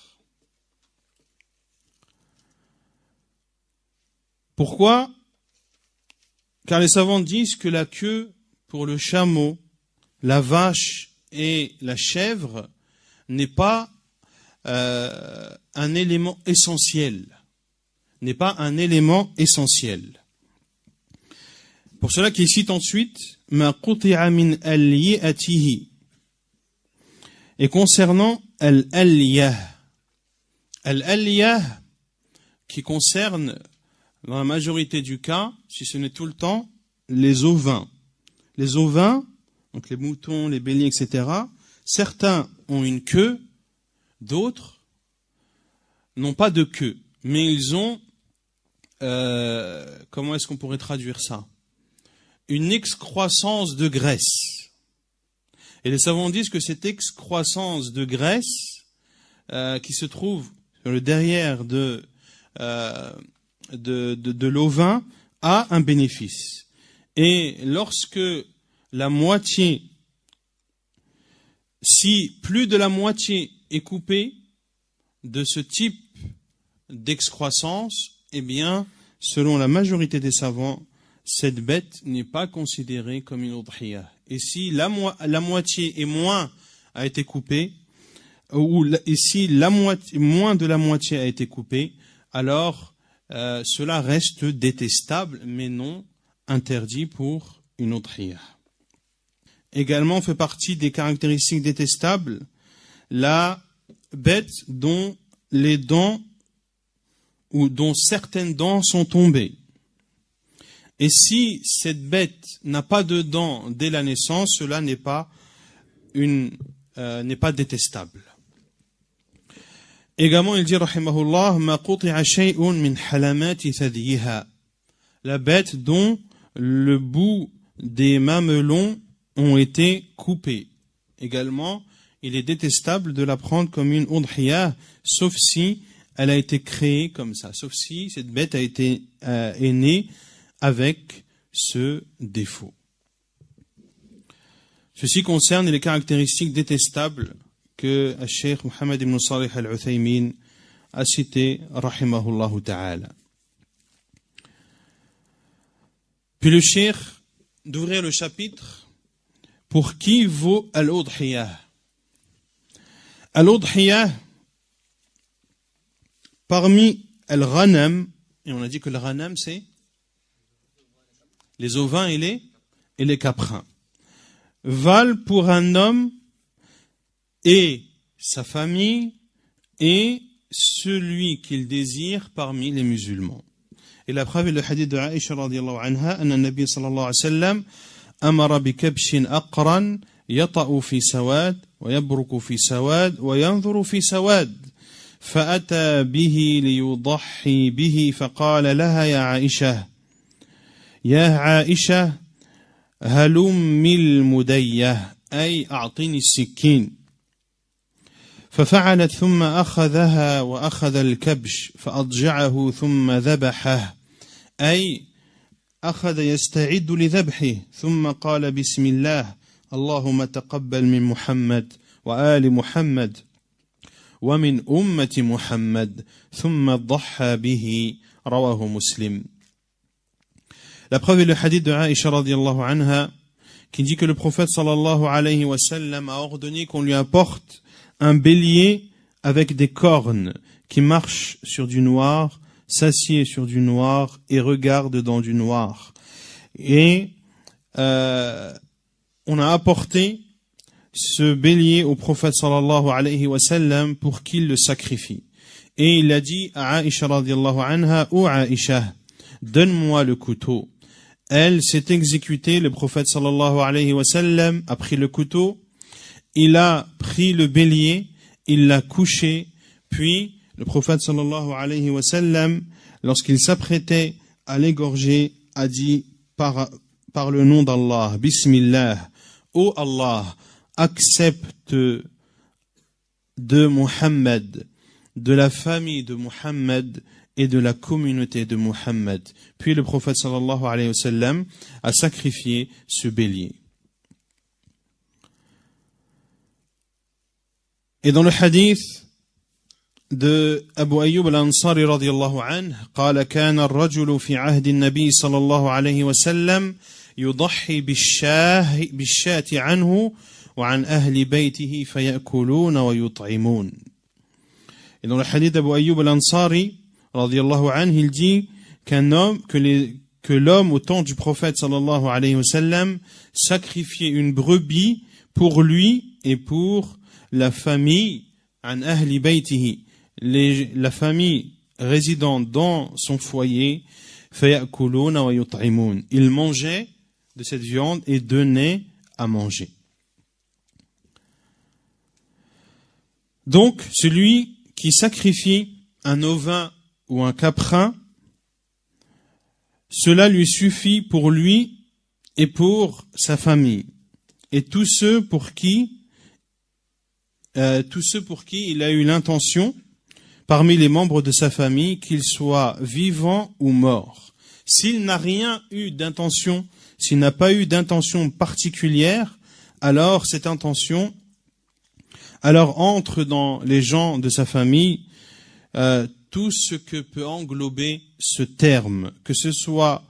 Pourquoi? Car les savants disent que la queue pour le chameau, la vache et la chèvre n'est pas un élément essentiel. N'est pas un élément essentiel. Pour cela qu'il cite ensuite ma quti'a min al-yi'atihi. Et concernant al-aliyah, al-aliyah qui concerne dans la majorité du cas, si ce n'est tout le temps, les ovins. Les ovins, donc les moutons, les béliers, etc., certains ont une queue, d'autres n'ont pas de queue, mais ils ont, comment est-ce qu'on pourrait traduire ça? Une excroissance de graisse. Et les savants disent que cette excroissance de graisse qui se trouve sur le derrière de l'ovin a un bénéfice. Et lorsque la moitié, si plus de la moitié est coupée de ce type d'excroissance, eh bien, selon la majorité des savants, cette bête n'est pas considérée comme une udhiyah. Et si la moitié et moins a été coupée, et si moins de la moitié a été coupée, alors cela reste détestable, mais non interdit pour une udhiyah. Également fait partie des caractéristiques détestables la bête dont les dents ou dont certaines dents sont tombées. Et si cette bête n'a pas de dents dès la naissance, cela n'est pas détestable. Également, il dit rahimahullah ma quti'a shay'un min halamati thadyiha. La bête dont le bout des mamelons ont été coupés. Également, il est détestable de la prendre comme une udhiyah, sauf si elle a été créée comme ça, sauf si cette bête est née avec ce défaut. Ceci concerne les caractéristiques détestables que le Cheikh Mohammed ibn Salih al-Uthaymin a cité, rahimahullah ta'ala. Puis le Cheikh d'ouvrir le chapitre pour qui vaut al-udhiyah. Al-udhiyah, parmi al-ghanam, et on a dit que le ghanam c'est les ovins et les caprins, valent pour un homme et sa famille et celui qu'il désire parmi les musulmans. Et la preuve est le hadith de Aïcha radiyallahu anha, anna nabi sallallahu alayhi wa sallam amara bi kabshin aqran yata'u fi sawad wa yabruku fi sawad wa yanzuru fi sawad فأتى به ليضحي به فقال لها يا عائشة يا عائشة هلم المدية أي أعطني السكين ففعلت ثم أخذها وأخذ الكبش فأضجعه ثم ذبحه أي أخذ يستعد لذبحه ثم قال بسم الله اللهم تقبل من محمد وآل محمد ومن أمة محمد ثم ضحى به رواه مسلم. La preuve est le hadith de Aïcha radiyallahu anha qui dit que le prophète sallallahu alayhi wa sallam a ordonné qu'on lui apporte un bélier avec des cornes qui marche sur du noir, s'assied sur du noir et regarde dans du noir. Et on a apporté ce bélier au prophète sallallahu alayhi wa sallam pour qu'il le sacrifie. Et il a dit à Aïcha radiyallahu anha, ô Aïcha, donne-moi le couteau. Elle s'est exécutée, le prophète sallallahu alayhi wa sallam a pris le couteau, il a pris le bélier, il l'a couché, puis le prophète sallallahu alayhi wa sallam, lorsqu'il s'apprêtait à l'égorger, a dit par le nom d'Allah, Bismillah, ô Allah, accepte de Muhammad, de la famille de Muhammad et de la communauté de Muhammad. Puis le prophète sallallahu alayhi wa sallam a sacrifié ce bélier. Et dans le hadith de Abu Ayyub al-Ansari radiyallahu anhu, قال كان الرجل في عهد النبي صلى الله عليه وسلم يضحي بالشاة عنه وعن أهل بيته فيأكلون ويطعمون. Et dans le hadith d'Abu Ayyub al-Ansari radiyallahu anhu, il dit que l'homme au temps du prophète sallallahu alayhi wa sallam sacrifiait une brebis pour lui et pour la famille an ahli baytihi, la famille résidant dans son foyer, fayakuluna wa yut'imun. Il mangeait de cette viande et donnait à manger. Donc, celui qui sacrifie un ovin ou un caprin, cela lui suffit pour lui et pour sa famille. Et tous ceux pour qui il a eu l'intention, parmi les membres de sa famille, qu'ils soient vivants ou morts. S'il n'a rien eu d'intention, s'il n'a pas eu d'intention particulière, alors cette intention entre dans les gens de sa famille tout ce que peut englober ce terme, que ce soit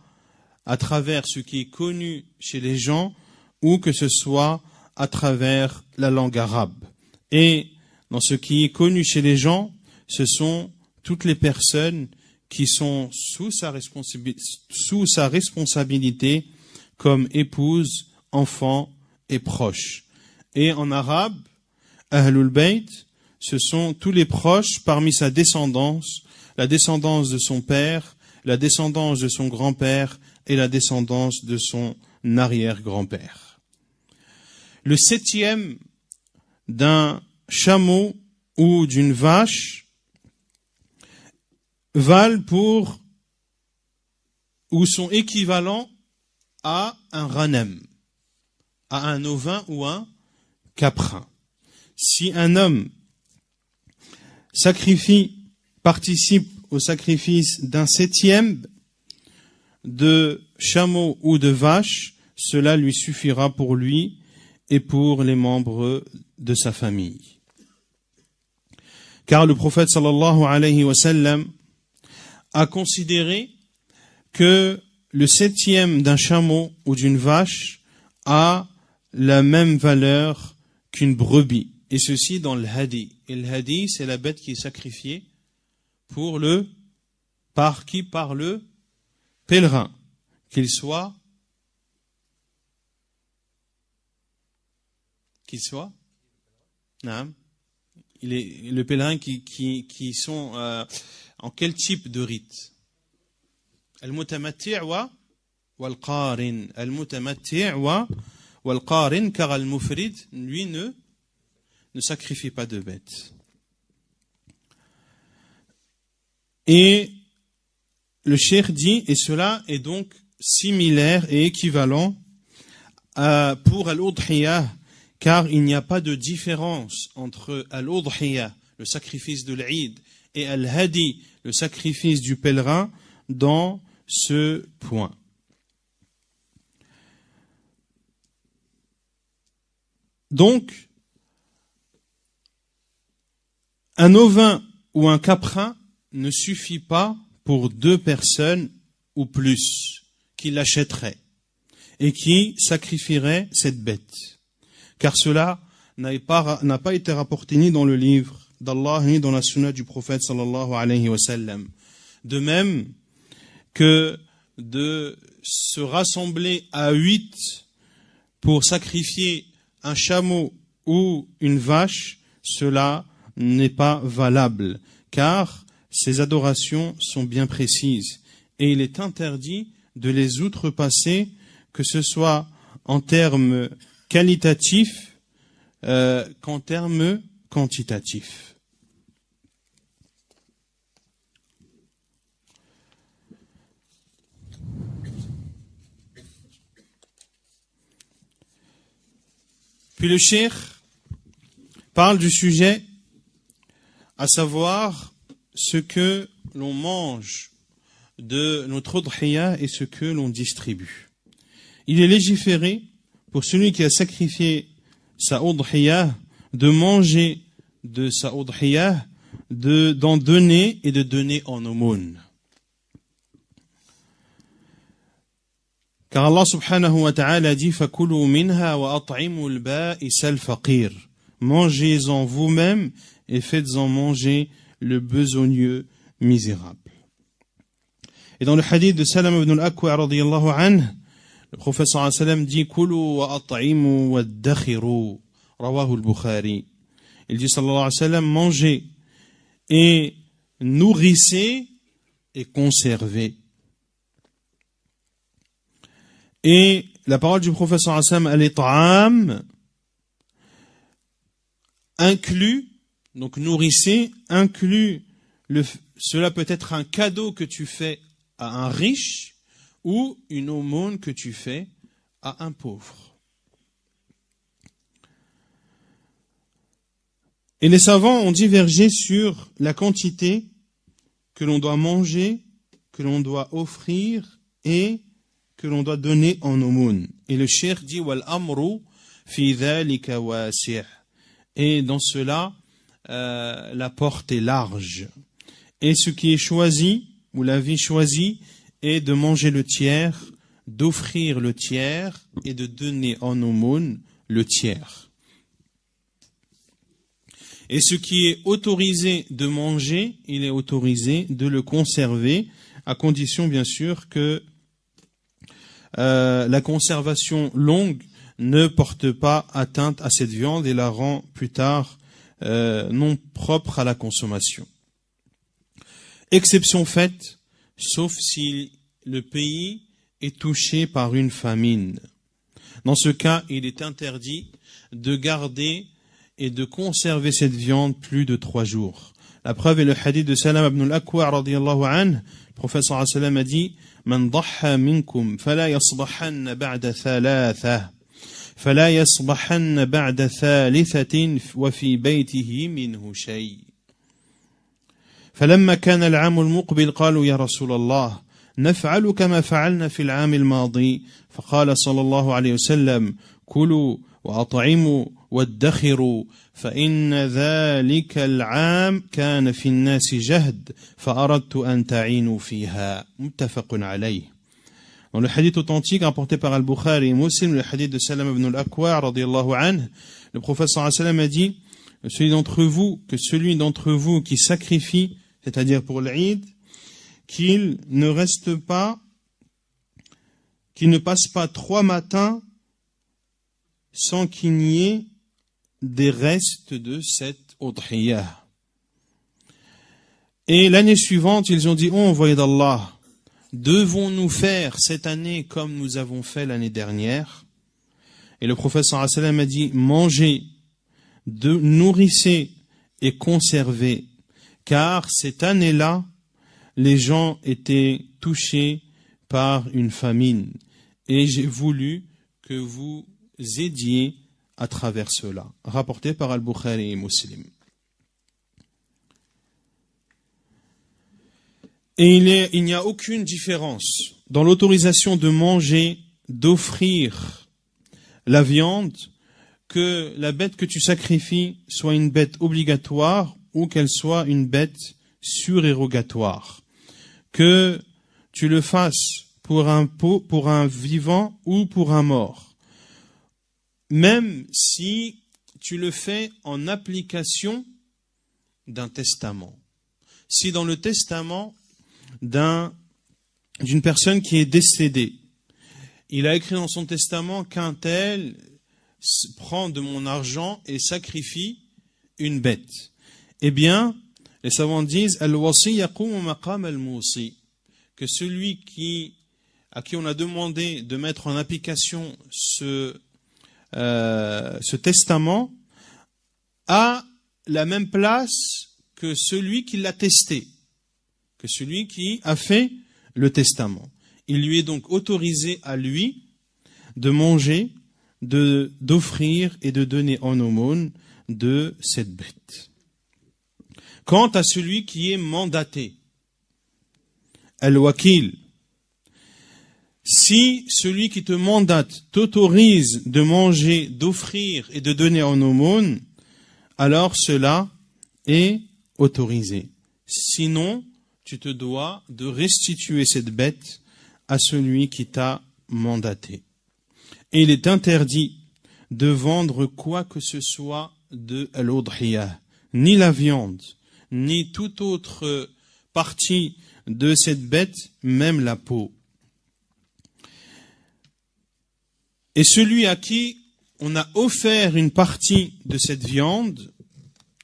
à travers ce qui est connu chez les gens ou que ce soit à travers la langue arabe. Et dans ce qui est connu chez les gens, ce sont toutes les personnes qui sont sous sa responsabilité comme épouse, enfant et proche. Et en arabe, Ahlul Bayt, ce sont tous les proches parmi sa descendance, la descendance de son père, la descendance de son grand-père et la descendance de son arrière-grand-père. Le septième d'un chameau ou d'une vache valent pour ou sont équivalents à un ghanam, à un ovin ou un caprin. Si un homme participe au sacrifice d'un septième de chameau ou de vache, cela lui suffira pour lui et pour les membres de sa famille. Car le prophète sallallahu alayhi wa sallam a considéré que le septième d'un chameau ou d'une vache a la même valeur qu'une brebis. Et ceci dans le hadi. Et le hadi, c'est la bête qui est sacrifiée par qui? Par le pèlerin, qu'il soit non, le pèlerin qui sont en quel type de rite? Al-mutamatti' wal-qarin. Al-mutamatti' wal-qarin, car al-mufrid, lui, ne sacrifie pas de bête. Et le cheikh dit, et cela est donc similaire et équivalent pour al-udhiyah, car il n'y a pas de différence entre al-udhiyah, le sacrifice de l'Eid, et al-hadi, le sacrifice du pèlerin, dans ce point. Donc, un ovin ou un caprin ne suffit pas pour 2 personnes ou plus qui l'achèteraient et qui sacrifieraient cette bête. Car cela n'a pas été rapporté ni dans le livre d'Allah ni dans la sunna du prophète sallallahu alayhi wa sallam. De même que de se rassembler à 8 pour sacrifier un chameau ou une vache, cela n'est pas valable, car ces adorations sont bien précises et il est interdit de les outrepasser, que ce soit en termes qualitatifs qu'en termes quantitatifs. Puis le cheikh parle du sujet, à savoir ce que l'on mange de notre udhiyah et ce que l'on distribue. Il est légiféré pour celui qui a sacrifié sa udhiyah de manger de sa udhiyah, d'en donner et de donner en aumône. Car Allah subhanahu wa ta'ala dit فَكُلُوا مِنْهَا وَأَطْعِمُوا الْبَائِسَ الْفَقِيرَ. Mangez-en vous-même et faites-en manger le besogneux misérable. Et dans le hadith de Salam ibn al-Akwa radiyallahu anhu, le prophète sallallahu alayhi wa sallam dit كُلُوا وَأَطْعِمُوا وَادَّخِرُوا rawahu al-Bukhari. Il dit sallallahu alayhi wa sallam, mangez et nourrissez et conservez. Et la parole du prophète sallallahu alayhi wa sallam, al-it'am, inclut, donc nourrissez, inclut, cela peut être un cadeau que tu fais à un riche ou une aumône que tu fais à un pauvre. Et les savants ont divergé sur la quantité que l'on doit manger, que l'on doit offrir et que l'on doit donner en aumône. Et le cheikh dit wal amru fi dhalika wasi'. Et dans cela, la porte est large. Et ce qui est choisi, ou la vie choisie, est de manger le tiers, d'offrir le tiers et de donner en aumône le tiers. Et ce qui est autorisé de manger, il est autorisé de le conserver, à condition bien sûr que la conservation longue ne porte pas atteinte à cette viande et la rend plus tard non propre à la consommation. Exception faite, sauf si le pays est touché par une famine. Dans ce cas, il est interdit de garder et de conserver cette viande plus de 3 jours. La preuve est le hadith de Salam ibn al-Akwa radiyallahu anhu. Le prophète sallallahu alayhi wa sallam a dit Man dhaha minkum fala yasbahanna ba'da thalatha fala yasbahanna ba'da thalithatin wa fi baytihi minhu shay. فلما كان العام المقبل قالوا يا رسول الله نفعل كما فعلنا في العام الماضي فقال صلى الله عليه وسلم كلوا وأطعموا وادخروا فإن ذلك العام كان في الناس جهد فأردت أن تعينوا فيها متفق عليه. Dans le hadith authentique rapporté par Al-Bukhari et Muslim, le hadith de Salam ibn al-Akwa radiyallahu anhu, le prophète sallallahu alayhi wa sallam a dit celui d'entre vous qui sacrifie c'est-à-dire pour l'Eid, qu'il ne passe pas 3 matins sans qu'il n'y ait des restes de cette udhiyah. Et l'année suivante, ils ont dit, oh, envoyé d'Allah, devons-nous faire cette année comme nous avons fait l'année dernière? Et le prophète sallallahu alayhi wa sallam a dit, mangez, nourrissez et conservez, car cette année-là, les gens étaient touchés par une famine. Et j'ai voulu que vous aidiez à travers cela. Rapporté par Al-Bukhari et Muslim. Et il n'y a aucune différence dans l'autorisation de manger, d'offrir la viande, que la bête que tu sacrifies soit une bête obligatoire ou qu'elle soit une bête surérogatoire. Que tu le fasses pour un vivant ou pour un mort. Même si tu le fais en application d'un testament. Si dans le testament d'une personne qui est décédée, il a écrit dans son testament qu'un tel prend de mon argent et sacrifie une bête. Eh bien, les savants disent al-wasi yaqumu maqam al-musi, que celui à qui on a demandé de mettre en application ce testament a la même place que celui qui l'a testé, que celui qui a fait le testament. Il lui est donc autorisé à lui de manger, d'offrir et de donner en aumône de cette bête. Quant à celui qui est mandaté, al-wakil, si celui qui te mandate t'autorise de manger, d'offrir et de donner en aumône, alors cela est autorisé. Sinon, tu te dois de restituer cette bête à celui qui t'a mandaté. Et il est interdit de vendre quoi que ce soit de l'udhiyah, ni la viande, ni toute autre partie de cette bête, même la peau. Et celui à qui on a offert une partie de cette viande,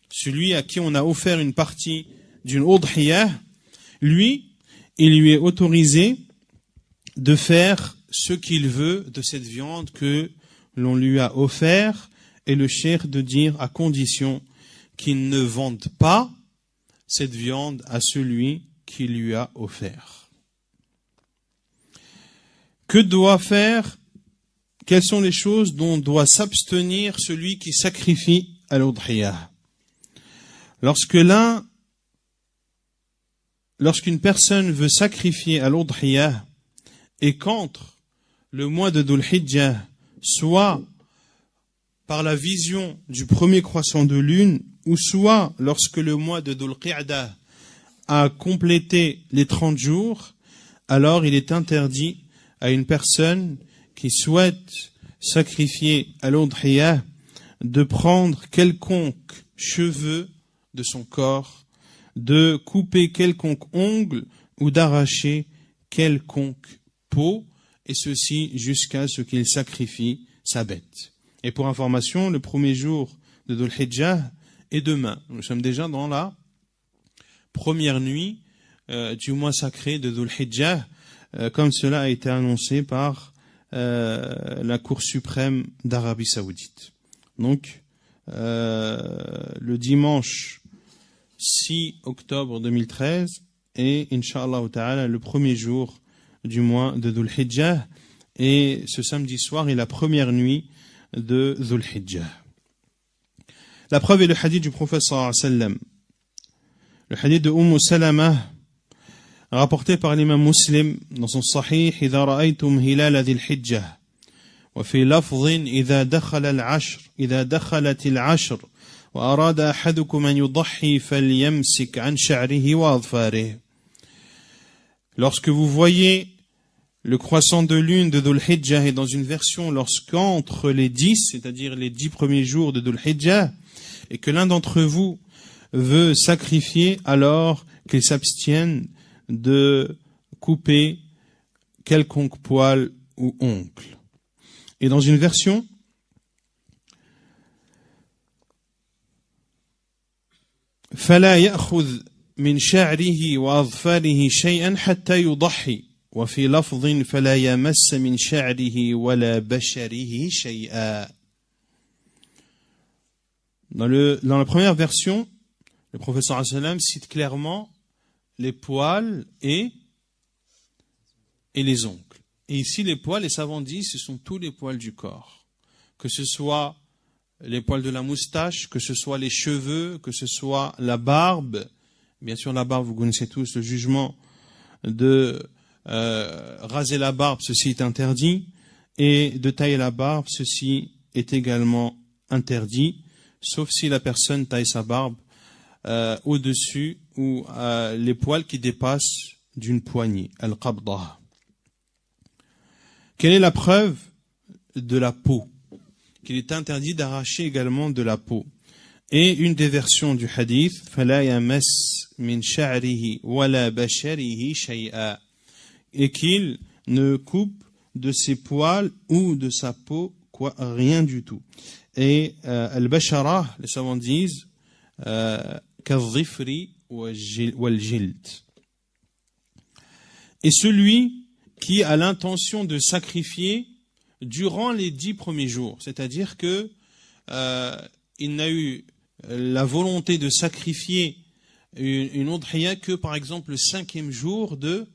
celui à qui on a offert une partie d'une udhiyah, lui, il lui est autorisé de faire ce qu'il veut de cette viande que l'on lui a offert, et le cheikh de dire à condition qu'il ne vende pas cette viande à celui qui lui a offert. Que doit faire? Quelles sont les choses dont doit s'abstenir celui qui sacrifie à l'udhiyah? Lorsqu'une personne veut sacrifier à l'udhiyah et qu'entre le mois de Dhul Hijjah, soit par la vision du premier croissant de lune, ou soit lorsque le mois de Dhul Qi'dah a complété les 30 jours, alors il est interdit à une personne qui souhaite sacrifier à l'udhiyah de prendre quelconque cheveu de son corps, de couper quelconque ongle ou d'arracher quelconque peau, et ceci jusqu'à ce qu'il sacrifie sa bête. Et pour information, le premier jour de Dhul Hijjah est demain. Nous sommes déjà dans la première nuit du mois sacré de Dhul Hijjah, comme cela a été annoncé par la Cour suprême d'Arabie Saoudite. Donc, le dimanche 6 octobre 2013 est, Inch'Allah ta'ala, le premier jour du mois de Dhul Hijjah, et ce samedi soir est la première nuit de Dhul Hijjah. La preuve est le hadith du prophète sallallahu alayhi wa sallam. Le hadith de Salama, rapporté par l'imam Muslim dans son Sahih, إذا رأيتم هلال ذي الحجة وفي لفظ إذا دخلت العشر وأراد أحدكم أن يضحي فليمسك عن شعره وأظفاره. Lorsque vous voyez le croissant de lune de Dhul Hijjah, et dans une version lorsqu'entre les 10, c'est-à-dire les 10 premiers jours de Dhul Hijjah, et que l'un d'entre vous veut sacrifier, alors qu'il s'abstienne de couper quelconque poil ou ongle. Et dans une version, فلا يأخذ من شعره وأظفاره شيئا حتى يضحي وفي لفظ فلا يمس من شعره ولا بشره شيئا. Dans la première version, le professeur sallam cite clairement les poils et les ongles. Et ici, les poils, les savants disent, ce sont tous les poils du corps. Que ce soit les poils de la moustache, que ce soit les cheveux, que ce soit la barbe. Bien sûr, la barbe, vous connaissez tous le jugement de raser la barbe, ceci est interdit. Et de tailler la barbe, ceci est également interdit. Sauf si la personne taille sa barbe au-dessus ou les poils qui dépassent d'une poignée, al-qabdah. Quelle est la preuve de la peau? Qu'il est interdit d'arracher également de la peau. Et une des versions du hadith, فَلَا يَمَسْ مِنْ شَعْرِهِ وَلَا بَشَرِهِ شَيْئًا, et qu'il ne coupe de ses poils ou de sa peau rien du tout. Et al-bashara, les savants disent كَالظِّفْرِ وَالْجِلْد. Et celui qui a l'intention de sacrifier durant les 10 premiers jours, c'est-à-dire que il n'a eu la volonté de sacrifier une udhiya que par exemple le 5e jour de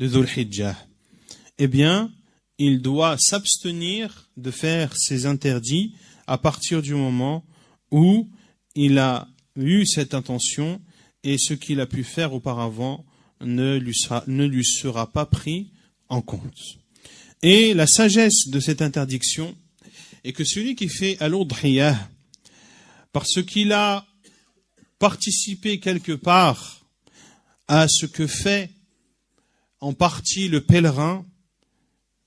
Dhul Hijjah, eh bien, il doit s'abstenir de faire ces interdits à partir du moment où il a eu cette intention et ce qu'il a pu faire auparavant ne lui sera pas pris en compte. Et la sagesse de cette interdiction est que celui qui fait al-udhiyah, parce qu'il a participé quelque part à ce que fait en partie le pèlerin,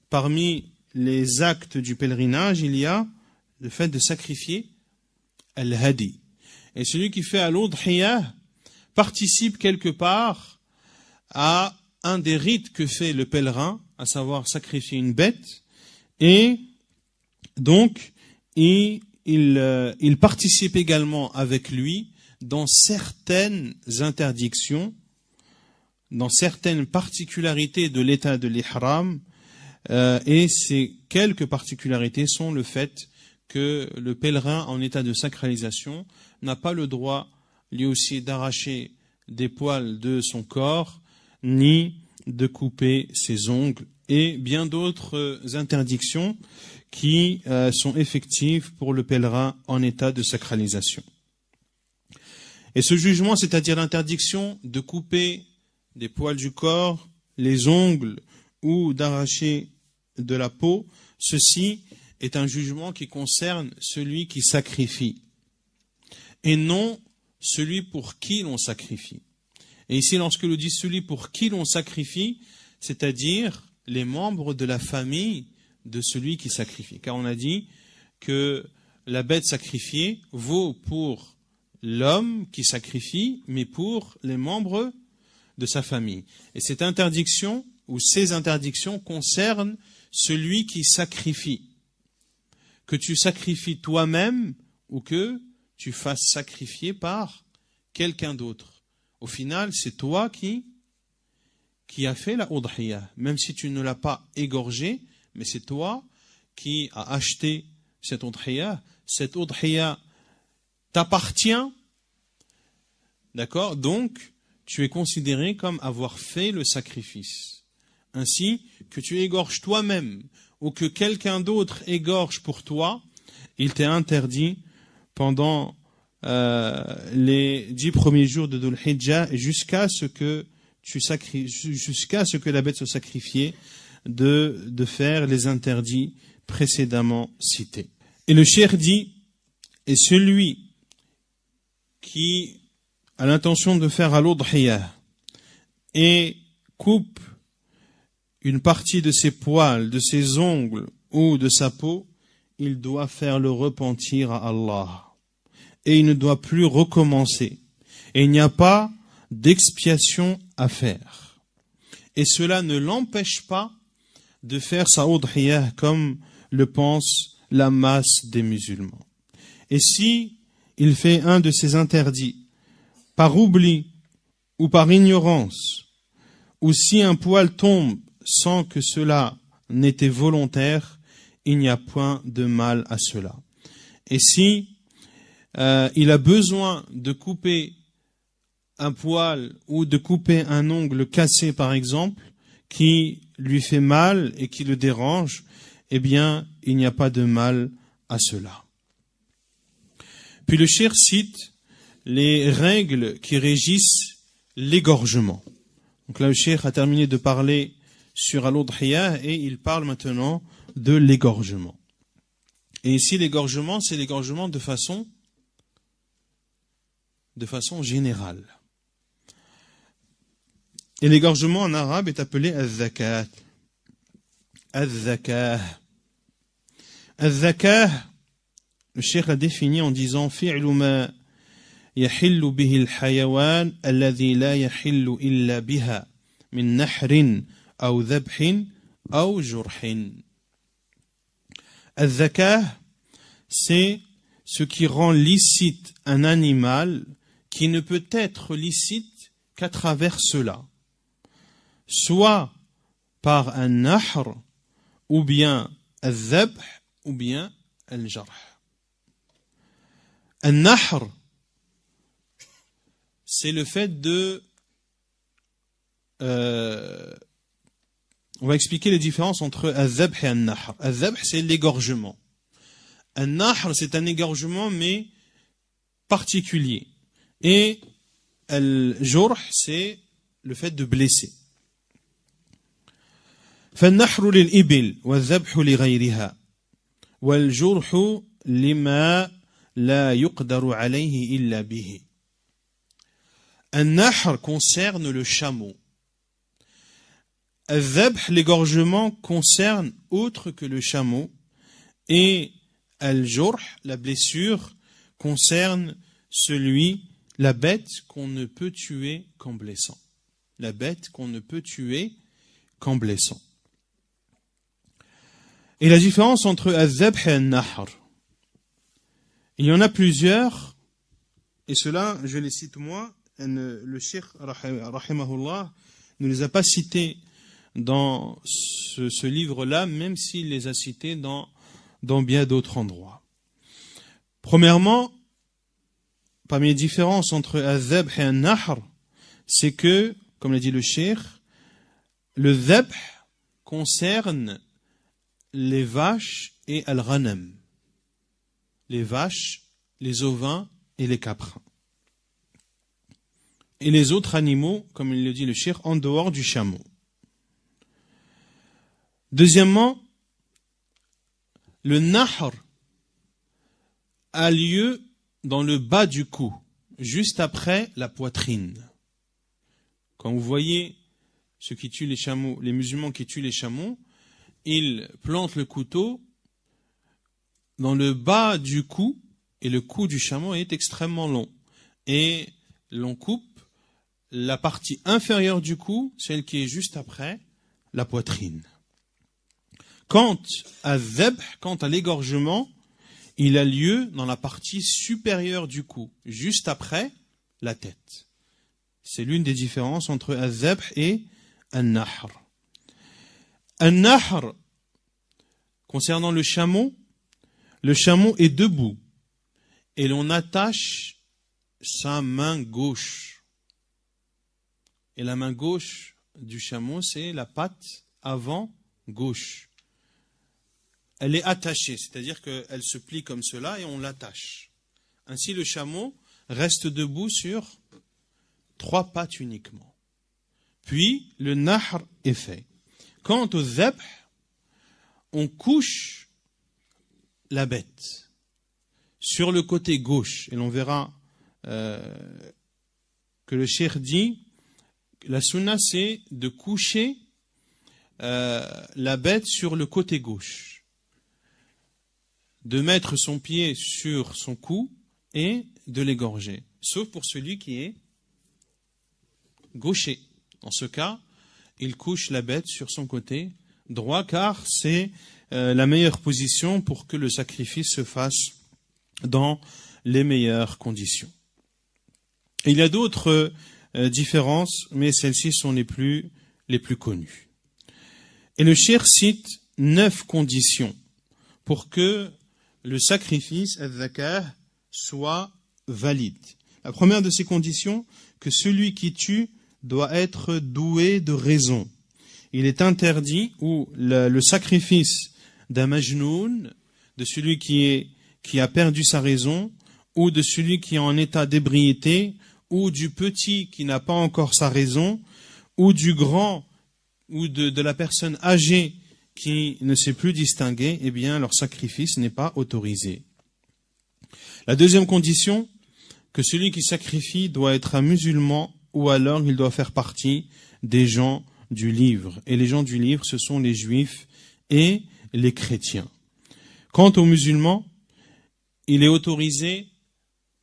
parmi les actes du pèlerinage, il y a le fait de sacrifier al-hadi. Et celui qui fait al-udhiyah participe quelque part à un des rites que fait le pèlerin, à savoir sacrifier une bête, et donc il participe également avec lui dans certaines interdictions, dans certaines particularités de l'état de l'ihram, et ces quelques particularités sont le fait que le pèlerin en état de sacralisation n'a pas le droit lui aussi d'arracher des poils de son corps, ni de couper ses ongles, et bien d'autres interdictions qui sont effectives pour le pèlerin en état de sacralisation. Et ce jugement, c'est-à-dire l'interdiction de couper des poils du corps, les ongles ou d'arracher de la peau, ceci est un jugement qui concerne celui qui sacrifie et non celui pour qui l'on sacrifie. Et ici, lorsque l'on dit celui pour qui l'on sacrifie, c'est-à-dire les membres de la famille de celui qui sacrifie. Car on a dit que la bête sacrifiée vaut pour l'homme qui sacrifie, mais pour les membres de sa famille. Et cette interdiction, ou ces interdictions, concernent celui qui sacrifie. Que tu sacrifies toi-même ou que tu fasses sacrifier par quelqu'un d'autre. Au final, c'est toi qui as fait la udhiyah, même si tu ne l'as pas égorgé, mais c'est toi qui as acheté cette udhiyah. Cette udhiyah t'appartient, d'accord? Donc, tu es considéré comme avoir fait le sacrifice. Ainsi, que tu égorges toi-même ou que quelqu'un d'autre égorge pour toi, il t'est interdit pendant les 10 premiers jours de Dhul Hijjah jusqu'à ce que la bête soit sacrifiée, de faire les interdits précédemment cités. Et le cheikh dit, et celui qui a l'intention de faire al-udhiyah et coupe une partie de ses poils, de ses ongles ou de sa peau, il doit faire le repentir à Allah. Et il ne doit plus recommencer. Et il n'y a pas d'expiation à faire. Et cela ne l'empêche pas de faire sa udhiyah comme le pense la masse des musulmans. Et si il fait un de ces interdits, par oubli ou par ignorance, ou si un poil tombe sans que cela n'était volontaire, il n'y a point de mal à cela. Et si il a besoin de couper un poil ou de couper un ongle cassé par exemple, qui lui fait mal et qui le dérange, eh bien, il n'y a pas de mal à cela. Puis le cheikh cite les règles qui régissent l'égorgement. Donc là, le cheikh a terminé de parler sur al-udhiyah et il parle maintenant de l'égorgement. Et ici, l'égorgement, c'est l'égorgement de façon générale. Et l'égorgement en arabe est appelé al-zakat. Al-zakah. Al-zakah, le cheikh l'a défini en disant fi'lu ma yahillu bihi al-hayawan alladhi la yahillu illa biha min nahrin aw dhabhin aw jurhin. Al-zakah, c'est ce qui rend licite un animal qui ne peut être licite qu'à travers cela. Soit par un nahr, ou bien al-dhabh, ou bien al-jarh. Un nahr, c'est le fait de... on va expliquer les différences entre al-dhabh et al-nahr. Al-dhabh, c'est l'égorgement. Al-nahr, c'est un égorgement, mais particulier. Et al-jurh, c'est le fait de blesser. فالنحر للإبل والذبح لغيرها والجرح لما لا يقدر عليه إلا به. Un nahr concerne le chameau. Al-dhabh, l'égorgement, concerne autre que le chameau. Et al-jurh, la blessure, concerne la bête qu'on ne peut tuer qu'en blessant. La bête qu'on ne peut tuer qu'en blessant. Et la différence entre al-dhabh et al-nahr, il y en a plusieurs, et cela, je les cite moi, le cheikh rahimahullah ne les a pas cités dans ce livre-là, même s'il les a cités dans bien d'autres endroits. Premièrement, parmi les différences entre al-dhabh et al-nahr, c'est que, comme l'a dit le cheikh, le dhabh concerne les vaches et al-ghanam, les vaches, les ovins et les caprins. Et les autres animaux, comme il le dit le cheikh, en dehors du chameau. Deuxièmement, le nahr a lieu dans le bas du cou, juste après la poitrine. Quand vous voyez ceux qui tuent les chameaux, les musulmans qui tuent les chameaux, ils plantent le couteau dans le bas du cou, et le cou du chameau est extrêmement long. Et l'on coupe la partie inférieure du cou, celle qui est juste après la poitrine. Quant à dhabh, quant à l'égorgement, il a lieu dans la partie supérieure du cou, juste après la tête. C'est l'une des différences entre al-dhabh et al-nahr. Al-nahr, concernant le chameau est debout et l'on attache sa main gauche. Et la main gauche du chameau, c'est la patte avant gauche. Elle est attachée, c'est-à-dire qu'elle se plie comme cela et on l'attache. Ainsi, le chameau reste debout sur 3 pattes uniquement. Puis, le nahr est fait. Quant au dhabh, on couche la bête sur le côté gauche. Et l'on verra que le cheikh dit, la sunna c'est de coucher la bête sur le côté gauche, de mettre son pied sur son cou et de l'égorger, sauf pour celui qui est gaucher. Dans ce cas, il couche la bête sur son côté droit, car c'est la meilleure position pour que le sacrifice se fasse dans les meilleures conditions. Et il y a d'autres différences, mais celles-ci sont les plus connues. Et le cheikh cite 9 conditions pour que le sacrifice, al-zakah, soit valide. La première de ces conditions, que celui qui tue doit être doué de raison. Il est interdit, ou le sacrifice d'un majnoun, de celui qui a perdu sa raison, ou de celui qui est en état d'ébriété, ou du petit qui n'a pas encore sa raison, ou du grand, ou de la personne âgée qui ne sait plus distinguer, eh bien leur sacrifice n'est pas autorisé. La deuxième condition, que celui qui sacrifie doit être un musulman, ou alors il doit faire partie des gens du livre. Et les gens du livre, ce sont les juifs et les chrétiens. Quant aux musulmans, il lui est autorisé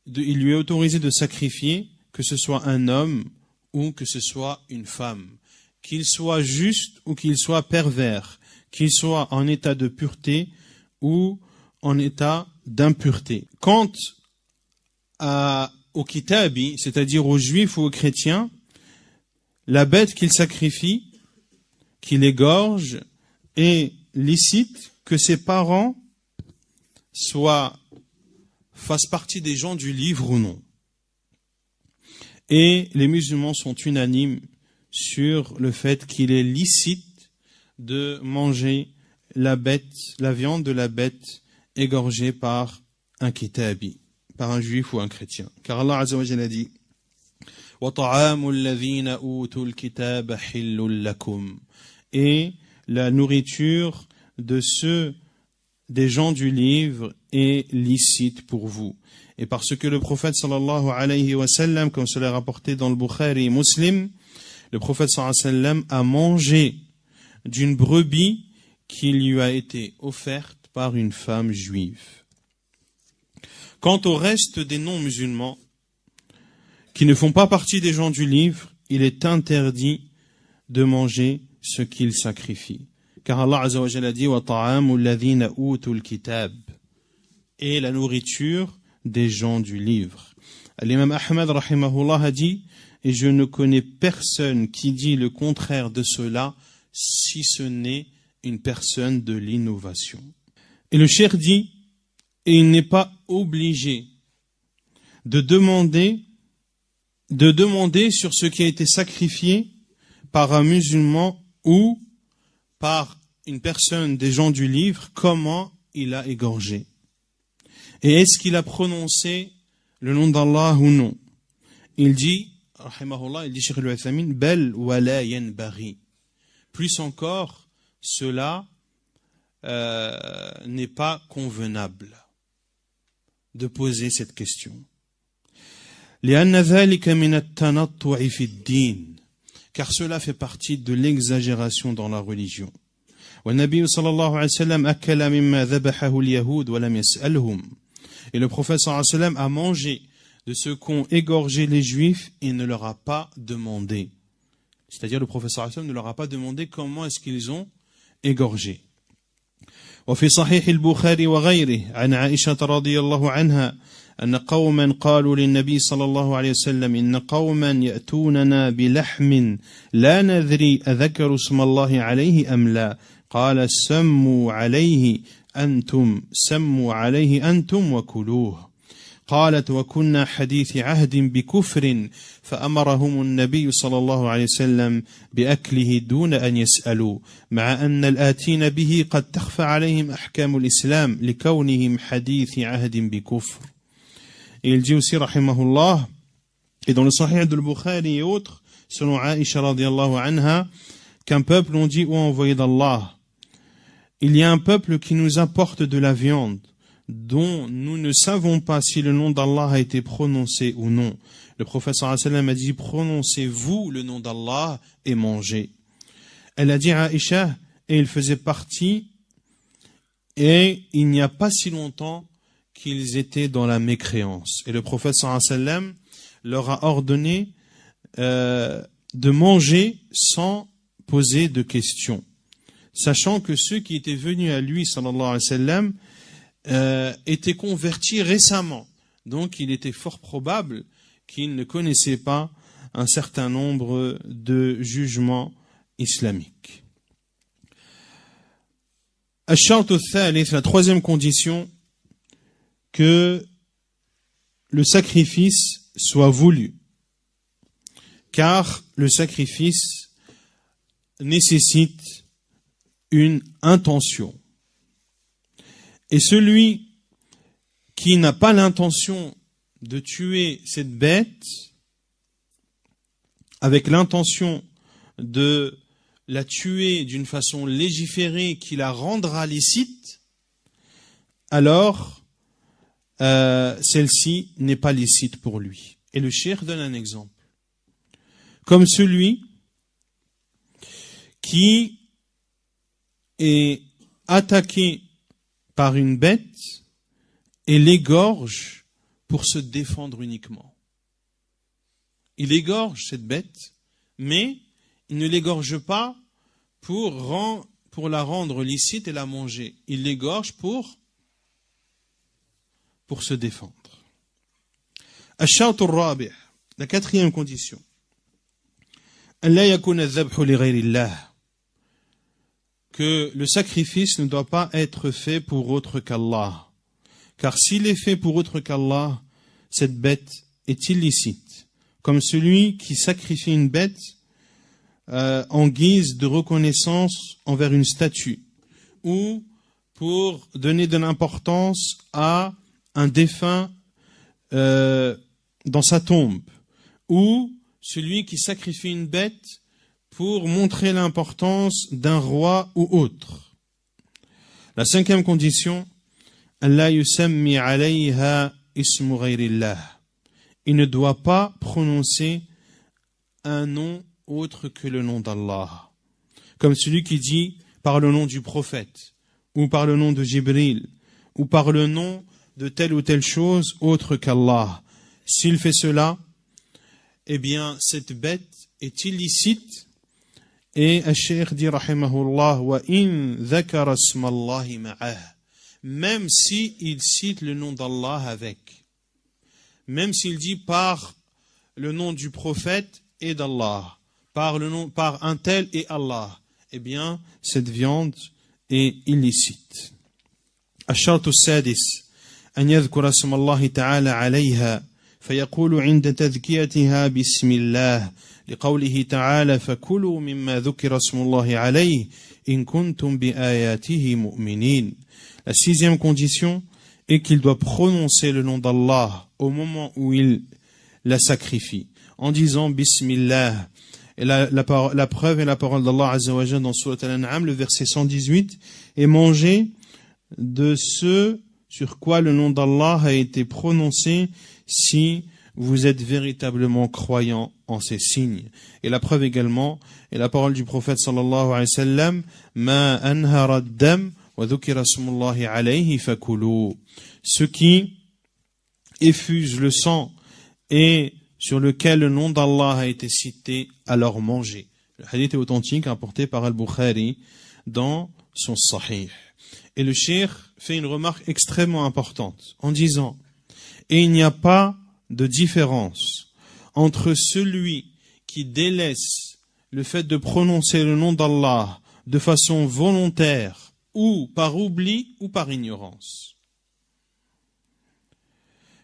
de sacrifier, que ce soit un homme ou que ce soit une femme, qu'il soit juste ou qu'il soit pervers, qu'il soit en état de pureté ou en état d'impureté. Quant aux kitabi, c'est-à-dire aux juifs ou aux chrétiens, la bête qu'il sacrifie, qu'il égorge, est licite, que ses parents fassent partie des gens du livre ou non. Et les musulmans sont unanimes sur le fait qu'il est licite de manger la viande de la bête égorgée par un kitabi, par un juif ou un chrétien. Car Allah Azza wa Jalla a dit وَطَعَامُ الَّذِينَ أُوتُوا الْكِتَابَ حِلٌّ لَكُمْ. Et la nourriture des gens du livre est licite pour vous. Et parce que le prophète sallallahu alayhi wa sallam, comme cela est rapporté dans le Bukhari et Muslim, le prophète sallallahu alayhi wa sallam a mangé d'une brebis qui lui a été offerte par une femme juive. Quant au reste des non-musulmans, qui ne font pas partie des gens du livre, il est interdit de manger ce qu'ils sacrifient. Car Allah Azza wa Jalla dit وَطَعَامُ الَّذِينَ أُوتُوا الْكِتَابِ, et la nourriture des gens du livre. L'imam Ahmad rahimahullah a dit, et je ne connais personne qui dit le contraire de cela, si ce n'est une personne de l'innovation. Et le cheikh dit, et il n'est pas obligé de demander sur ce qui a été sacrifié par un musulman ou par une personne des gens du livre, comment il a égorgé. Et est-ce qu'il a prononcé le nom d'Allah ou non? Il dit, rahimahullah, il dit Cheikh al-Uthaymin, bel wala yanbaghi. Plus encore, cela n'est pas convenable de poser cette question. لأن ذلك من التنطع في الدين, car cela fait partie de l'exagération dans la religion. والنبي صلى الله عليه وسلم أكل مما ذبحه اليهود ولم يسألهم. Et le prophète sallallahu alayhi wa sallam a mangé de ce qu'ont égorgé les juifs et ne leur a pas demandé. C'est-à-dire le prophète sallallahu alayhi wa sallam ne leur a pas demandé comment est-ce qu'ils ont égorgé. وفي صحيح البخاري وغيره عن عائشة رضي الله عنها أن قوما قالوا للنبي صلى الله عليه وسلم إن قوما يأتوننا بلحم لا ندري أذكر اسم الله عليه أم لا قال سموا عليه أنتم وكلوه. قالت وكنا حديث عهد بكفر فأمرهم النبي صلى الله عليه وسلم بأكله دون أن يسألوا مع أن الآتين به قد تخفى عليهم أحكام الإسلام لكونهم حديث عهد بكفر. Et il dit aussi, rahimahullah, et dans le Sahih de Bukhari et autres, selon Aïcha radiallahu anha, qu'un peuple ont dit, ô envoyé d'Allah, il y a un peuple qui nous apporte de la viande, dont nous ne savons pas si le nom d'Allah a été prononcé ou non. Le prophète sallallahu alayhi wa sallam a dit, prononcez-vous le nom d'Allah et mangez. Elle a dit à Aïcha, et il faisait partie, et il n'y a pas si longtemps qu'ils étaient dans la mécréance. Et le prophète sallallahu alayhi wa sallam leur a ordonné de manger sans poser de questions, sachant que ceux qui étaient venus à lui, sallallahu alayhi wa sallam, étaient convertis récemment. Donc il était fort probable qu'ils ne connaissaient pas un certain nombre de jugements islamiques. Ash-shart al-thalith, la troisième condition, que le sacrifice soit voulu, car le sacrifice nécessite une intention. Et celui qui n'a pas l'intention de tuer cette bête, avec l'intention de la tuer d'une façon légiférée qui la rendra licite, alors celle-ci n'est pas licite pour lui. Et le cheikh donne un exemple. Comme celui qui est attaqué par une bête et l'égorge pour se défendre uniquement. Il égorge cette bête, mais il ne l'égorge pas pour la rendre licite et la manger. Il l'égorge pour se défendre. Ash-shart al-rabi', la quatrième condition. Allah yakuna adh-dhabhu li ghayri Allah. Que le sacrifice ne doit pas être fait pour autre qu'Allah. Car s'il est fait pour autre qu'Allah, cette bête est illicite. Comme celui qui sacrifie une bête en guise de reconnaissance envers une statue, ou pour donner de l'importance à un défunt dans sa tombe, ou celui qui sacrifie une bête pour montrer l'importance d'un roi ou autre. La cinquième condition, Allah yusammi alayha ismu ghayrillah. Il ne doit pas prononcer un nom autre que le nom d'Allah. Comme celui qui dit par le nom du prophète, ou par le nom de Jibril, ou par le nom de telle ou telle chose autre qu'Allah. S'il fait cela, eh bien, cette bête est illicite. Et Ash-Shaykh dit, rahimahullah, wa in dhakara ismallahi ma'ah. Même s'il cite le nom d'Allah avec. Même s'il dit par le nom du prophète et d'Allah. Par un tel et Allah. Eh bien, cette viande est illicite. Ash-shart al-sadis. أن يذكر اسم الله تعالى عليها فيقول عند تذكيتها بسم الله لقوله تعالى فكلوا مما ذكر اسم الله عليه إن كنتم بآياته مؤمنين. La sixième condition est qu'il doit prononcer le nom d'Allah au moment où il la sacrifie en disant Bismillah. Et la preuve est la parole d'Allah Azza wa Jalla dans Surat Al-An'am, le verset 118, et manger de ce sur quoi le nom d'Allah a été prononcé si vous êtes véritablement croyant en ces signes. Et la preuve également est la parole du prophète sallallahu alayhi wa sallam, ma anhara ad-dam wa dhukira ismullahi alayhi fakulu. Ce qui effuse le sang et sur lequel le nom d'Allah a été cité, alors mangez. Le hadith est authentique, rapporté par Al-Bukhari dans son Sahih. Et le cheikh fait une remarque extrêmement importante en disant, et il n'y a pas de différence entre celui qui délaisse le fait de prononcer le nom d'Allah de façon volontaire ou par oubli ou par ignorance.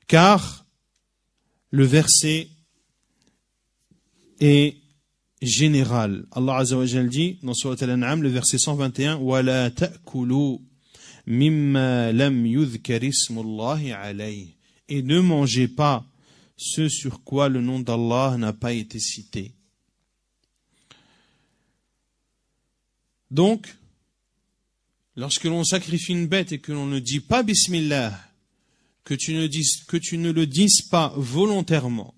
Car le verset est général. Allah Azza wa Jalla dit dans Surat Al-An'am, le verset 121, وَلَا تَأْكُلُوا مِمَّا لَمْ يُذْكَرِ اسْمُ اللَّهِ عَلَيْهِ. Et ne mangez pas ce sur quoi le nom d'Allah n'a pas été cité. Donc, lorsque l'on sacrifie une bête et que l'on ne dit pas Bismillah, que tu ne le dises pas volontairement,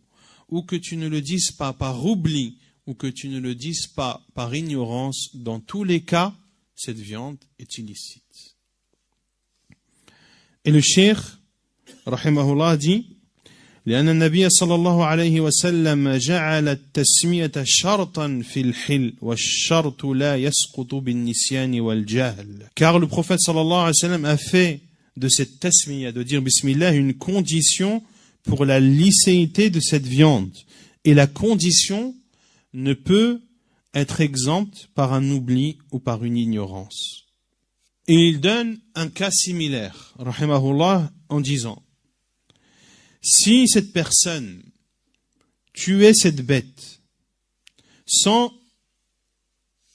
ou que tu ne le dises pas par oubli, ou que tu ne le dises pas par ignorance, dans tous les cas, cette viande est illicite. Et le cheikh, rahimahullah, dit لأن النبي صلى الله عليه وسلم جعل التسمية شرطا في الحل والشرط لا يسقط بالنسيان والجهل. Car le prophète sallallahu alayhi wa sallam a fait de cette tasmiya, de dire bismillah, une condition pour la licéité de cette viande. Et la condition ne peut être exempte par un oubli ou par une ignorance. Et il donne un cas similaire, rahimahullah, en disant: si cette personne tuait cette bête sans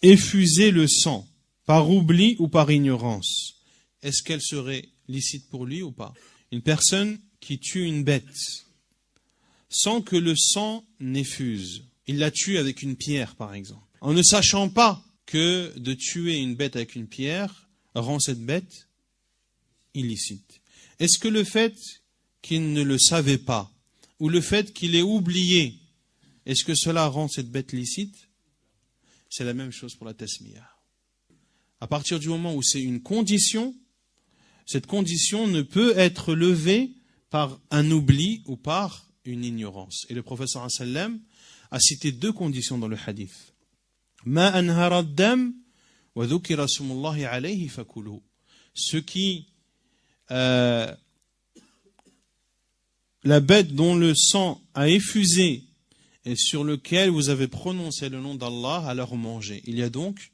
effuser le sang, par oubli ou par ignorance, est-ce qu'elle serait licite pour lui ou pas? Une personne qui tue une bête sans que le sang n'effuse, il la tue avec une pierre par exemple, en ne sachant pas que de tuer une bête avec une pierre rend cette bête illicite. Est-ce que le fait qu'il ne le savait pas, ou le fait qu'il ait oublié, est-ce que cela rend cette bête licite? C'est la même chose pour la tasmiya. À partir du moment où c'est une condition, cette condition ne peut être levée par un oubli ou par une ignorance. Et le prophète sallallahu alayhi wa sallam a cité deux conditions dans le hadith. Ma anhara ad-dam wa dhukira smullahi alayhi fakuluhu. Ce qui la bête dont le sang a effusé et sur lequel vous avez prononcé le nom d'Allah, alors mangez. Il y a donc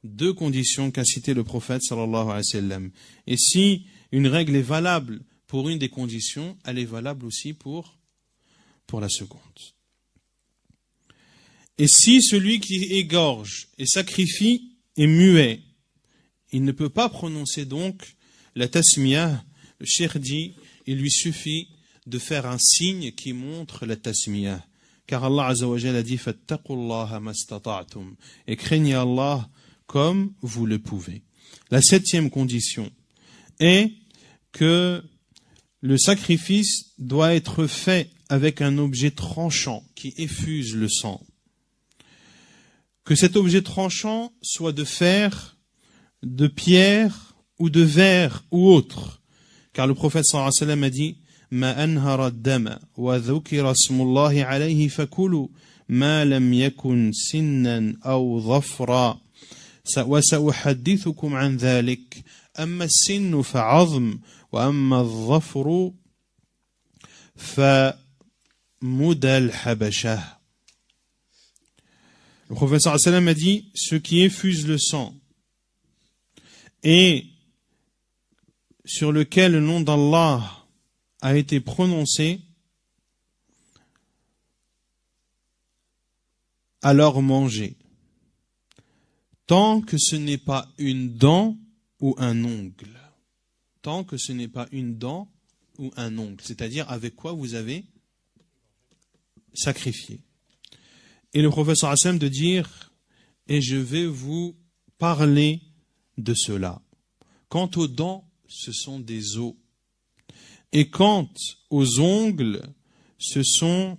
deux conditions qu'a cité le prophète sallallahu alayhi wa sallam. Et si une règle est valable pour une des conditions, elle est valable aussi pour la seconde. Et si celui qui égorge et sacrifie est muet, il ne peut pas prononcer donc la tasmiyah. Le cheikh dit, il lui suffit de faire un signe qui montre la tasmiyah. Car Allah Azza wa Jalla a dit fattaqullaha mastata'tum, et craignez Allah comme vous le pouvez. La septième condition est que le sacrifice doit être fait avec un objet tranchant qui effuse le sang. Que cet objet tranchant soit de fer, de pierre ou de verre ou autre. Car le prophète sallallahu alayhi wa sallam a dit Ma anhara ad-dama wa dhukira smullahi alayhi fakulu ma lam yakun sinnan aw dhafra wa sa'uhaddithukum an dhalik amma as-sinnu fa'azm wa amma adh-dhafru fa mudal habashah. Le prophète sallallahu alayhi wa sallam a dit ce qui effuse le sang et sur lequel le nom d'Allah a été prononcé, alors mangez. Tant que ce n'est pas une dent ou un ongle. Tant que ce n'est pas une dent ou un ongle. C'est-à-dire avec quoi vous avez sacrifié. Et le prophète sallallahu alayhi wa sallam de dire, et je vais vous parler de cela. Quant aux dents, ce sont des os. Et quant aux ongles, ce sont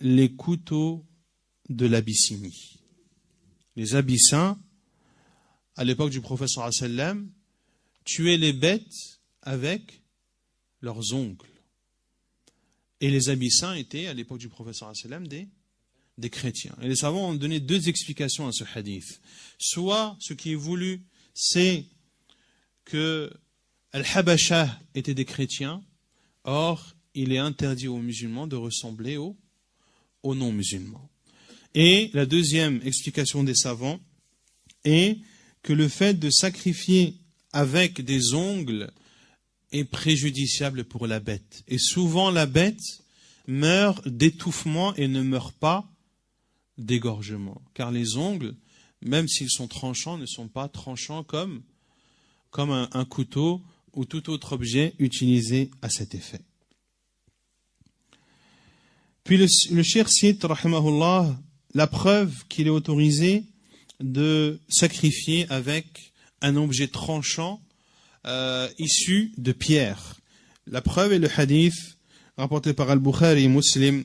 les couteaux de l'Abyssinie. Les Abyssins, à l'époque du prophète sallallahu alayhi wa sallam, tuaient les bêtes avec leurs ongles. Et les Abyssins étaient, à l'époque du prophète sallallahu alayhi wa sallam, des chrétiens. Et les savants ont donné deux explications à ce hadith. Soit, ce qui est voulu, c'est que Al-Habasha étaient des chrétiens, or il est interdit aux musulmans de ressembler aux non-musulmans. Et la deuxième explication des savants est que le fait de sacrifier avec des ongles est préjudiciable pour la bête. Et souvent la bête meurt d'étouffement et ne meurt pas d'égorgement. Car les ongles, même s'ils sont tranchants, ne sont pas tranchants comme un couteau ou tout autre objet utilisé à cet effet. Puis le cheikh cite, rahimahullah, la preuve qu'il est autorisé de sacrifier avec un objet tranchant issu de pierre. La preuve est le hadith rapporté par Al-Bukhari et Muslim,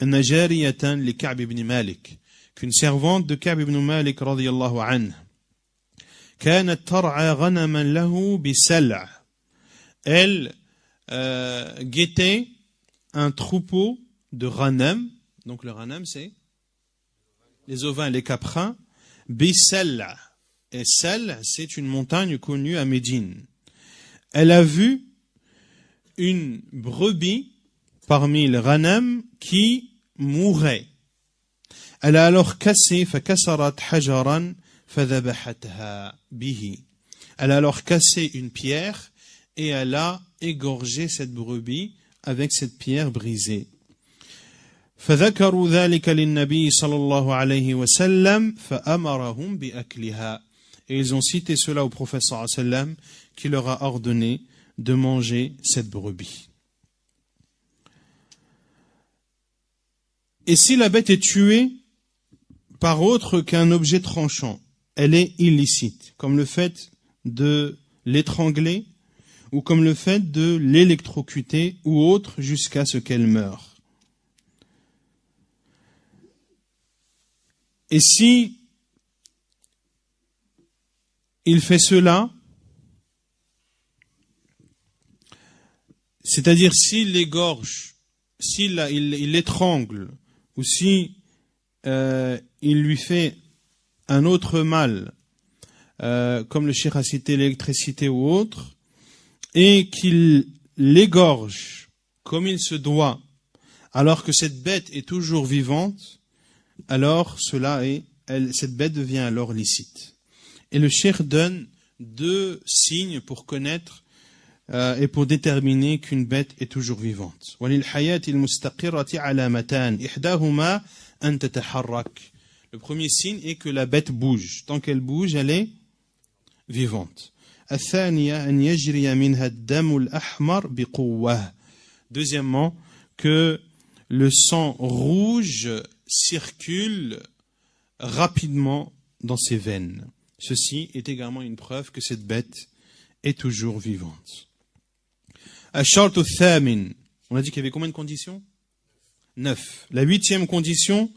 Najariyatan li Ka'b ibn Malik, qu'une servante de Ka'b ibn Malik radiyallahu anhu كانت ترعى غنما له بسلع. Elle guettait un troupeau de ghanam, donc le ghanam c'est les ovins et les caprins, Bisal, et Sal c'est une montagne connue à Médine. Elle a vu une brebis parmi les ghanam qui mourait. Elle a alors cassé, فكسرت حجرا فذبحتها به. Elle a alors cassé une pierre et elle a égorgé cette brebis avec cette pierre brisée. فذكروا ذلك للنبي صلى الله عليه وسلم فأمرهم بأكلها. Et ils ont cité cela au prophète صلى الله عليه وسلم qui leur a ordonné de manger cette brebis. Et si la bête est tuée par autre qu'un objet tranchant, elle est illicite, comme le fait de l'étrangler ou comme le fait de l'électrocuter ou autre jusqu'à ce qu'elle meure. Et si il fait cela, c'est-à-dire s'il l'égorge, s'il l'étrangle, ou si il lui fait un autre mal, comme le cheikh a cité l'électricité ou autre, et qu'il l'égorge comme il se doit, alors que cette bête est toujours vivante, alors cette bête devient alors licite. Et le cheikh donne 2 signes pour connaître et pour déterminer qu'une bête est toujours vivante. Le premier signe est que la bête bouge. Tant qu'elle bouge, elle est vivante. Deuxièmement, que le sang rouge circule rapidement dans ses veines. Ceci est également une preuve que cette bête est toujours vivante. On a dit qu'il y avait combien de conditions? 9. La 8e condition,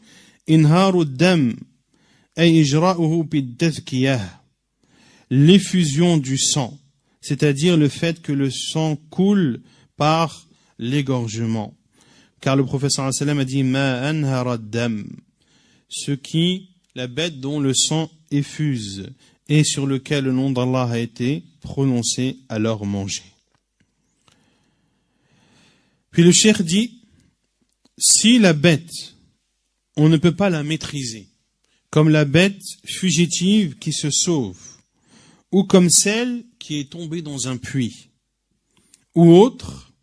l'effusion du sang, c'est-à-dire le fait que le sang coule par l'égorgement. Car le prophète sallallahu alayhi wa sallam a dit la bête dont le sang effuse et sur lequel le nom d'Allah a été prononcé, alors manger. Puis le cheikh dit, si la bête, on ne peut pas la maîtriser, comme la bête fugitive qui se sauve, ou comme celle qui est tombée dans un puits, ou autre,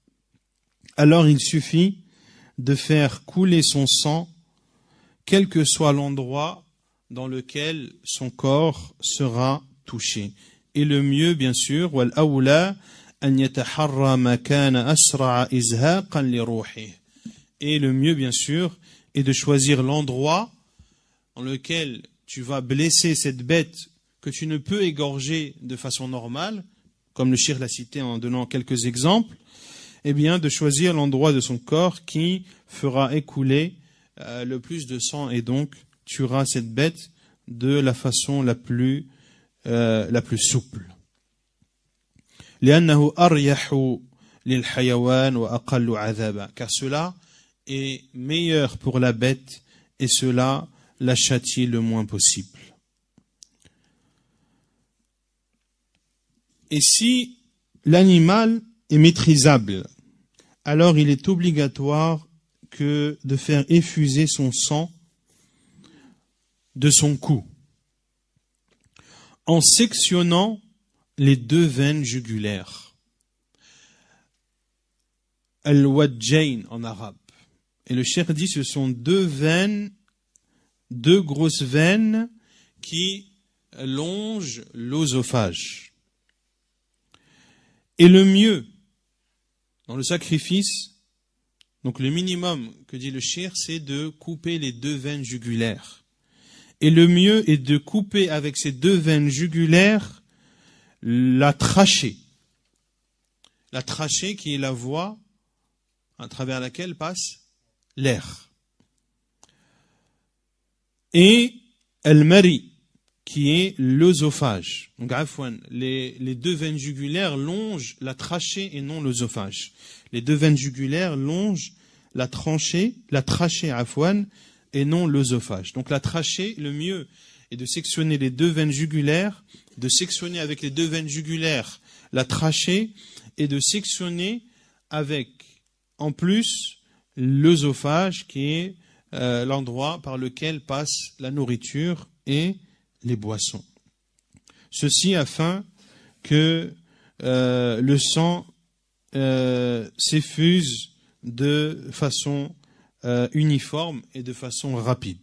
alors il suffit de faire couler son sang, quel que soit l'endroit dans lequel son corps sera touché. Et le mieux, bien sûr, et le mieux, bien sûr, est de choisir l'endroit dans lequel tu vas blesser cette bête que tu ne peux égorger de façon normale, comme le cheikh l'a cité en donnant quelques exemples, eh bien, de choisir l'endroit de son corps qui fera écouler le plus de sang et donc tuera cette bête de la façon la plus souple. لأنه أريح للحيوان وأقل عذابا, car cela est meilleur pour la bête et cela la châtie le moins possible. Et si l'animal est maîtrisable, alors il est obligatoire que de faire effuser son sang de son cou en sectionnant les 2 veines jugulaires. Al-Wajjain en arabe. Et le cheikh dit ce sont 2 veines, 2 grosses veines qui longent l'œsophage. Et le mieux, dans le sacrifice, donc le minimum que dit le cheikh, c'est de couper les 2 veines jugulaires. Et le mieux est de couper avec ces 2 veines jugulaires la trachée. La trachée qui est la voie à travers laquelle passe l'air. Et al-mari, qui est l'œsophage. Donc, les 2 veines jugulaires longent la trachée et non l'œsophage. Les 2 veines jugulaires longent la trachée afwan, et non l'œsophage. Donc la trachée, le mieux est de sectionner les deux veines jugulaires, de sectionner avec les deux veines jugulaires la trachée et de sectionner avec, en plus, l'œsophage qui est l'endroit par lequel passe la nourriture et les boissons. Ceci afin que le sang s'effuse de façon uniforme et de façon rapide.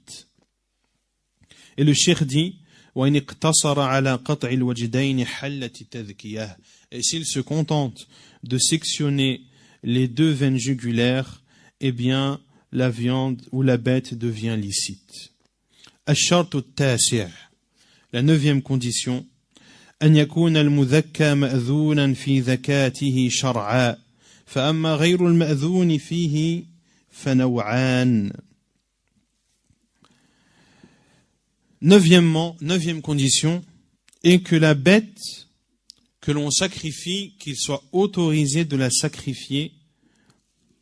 Et le cheikh dit وَإِنِ اقْتَصَرَ عَلَى قَطْعِ الْوَجْدَيْنِ حَلَّتِ تَذْكِيَهِ. Et s'il se contente de sectionner les deux veines jugulaires, eh bien la viande ou la bête devient licite. الشرط التاسع, la 9e condition, أن يكون المذكى مأذونا في ذكاته شرعا فأما غير المأذون فيه فنوعان. Neuvième condition est que la bête que l'on sacrifie, qu'il soit autorisé de la sacrifier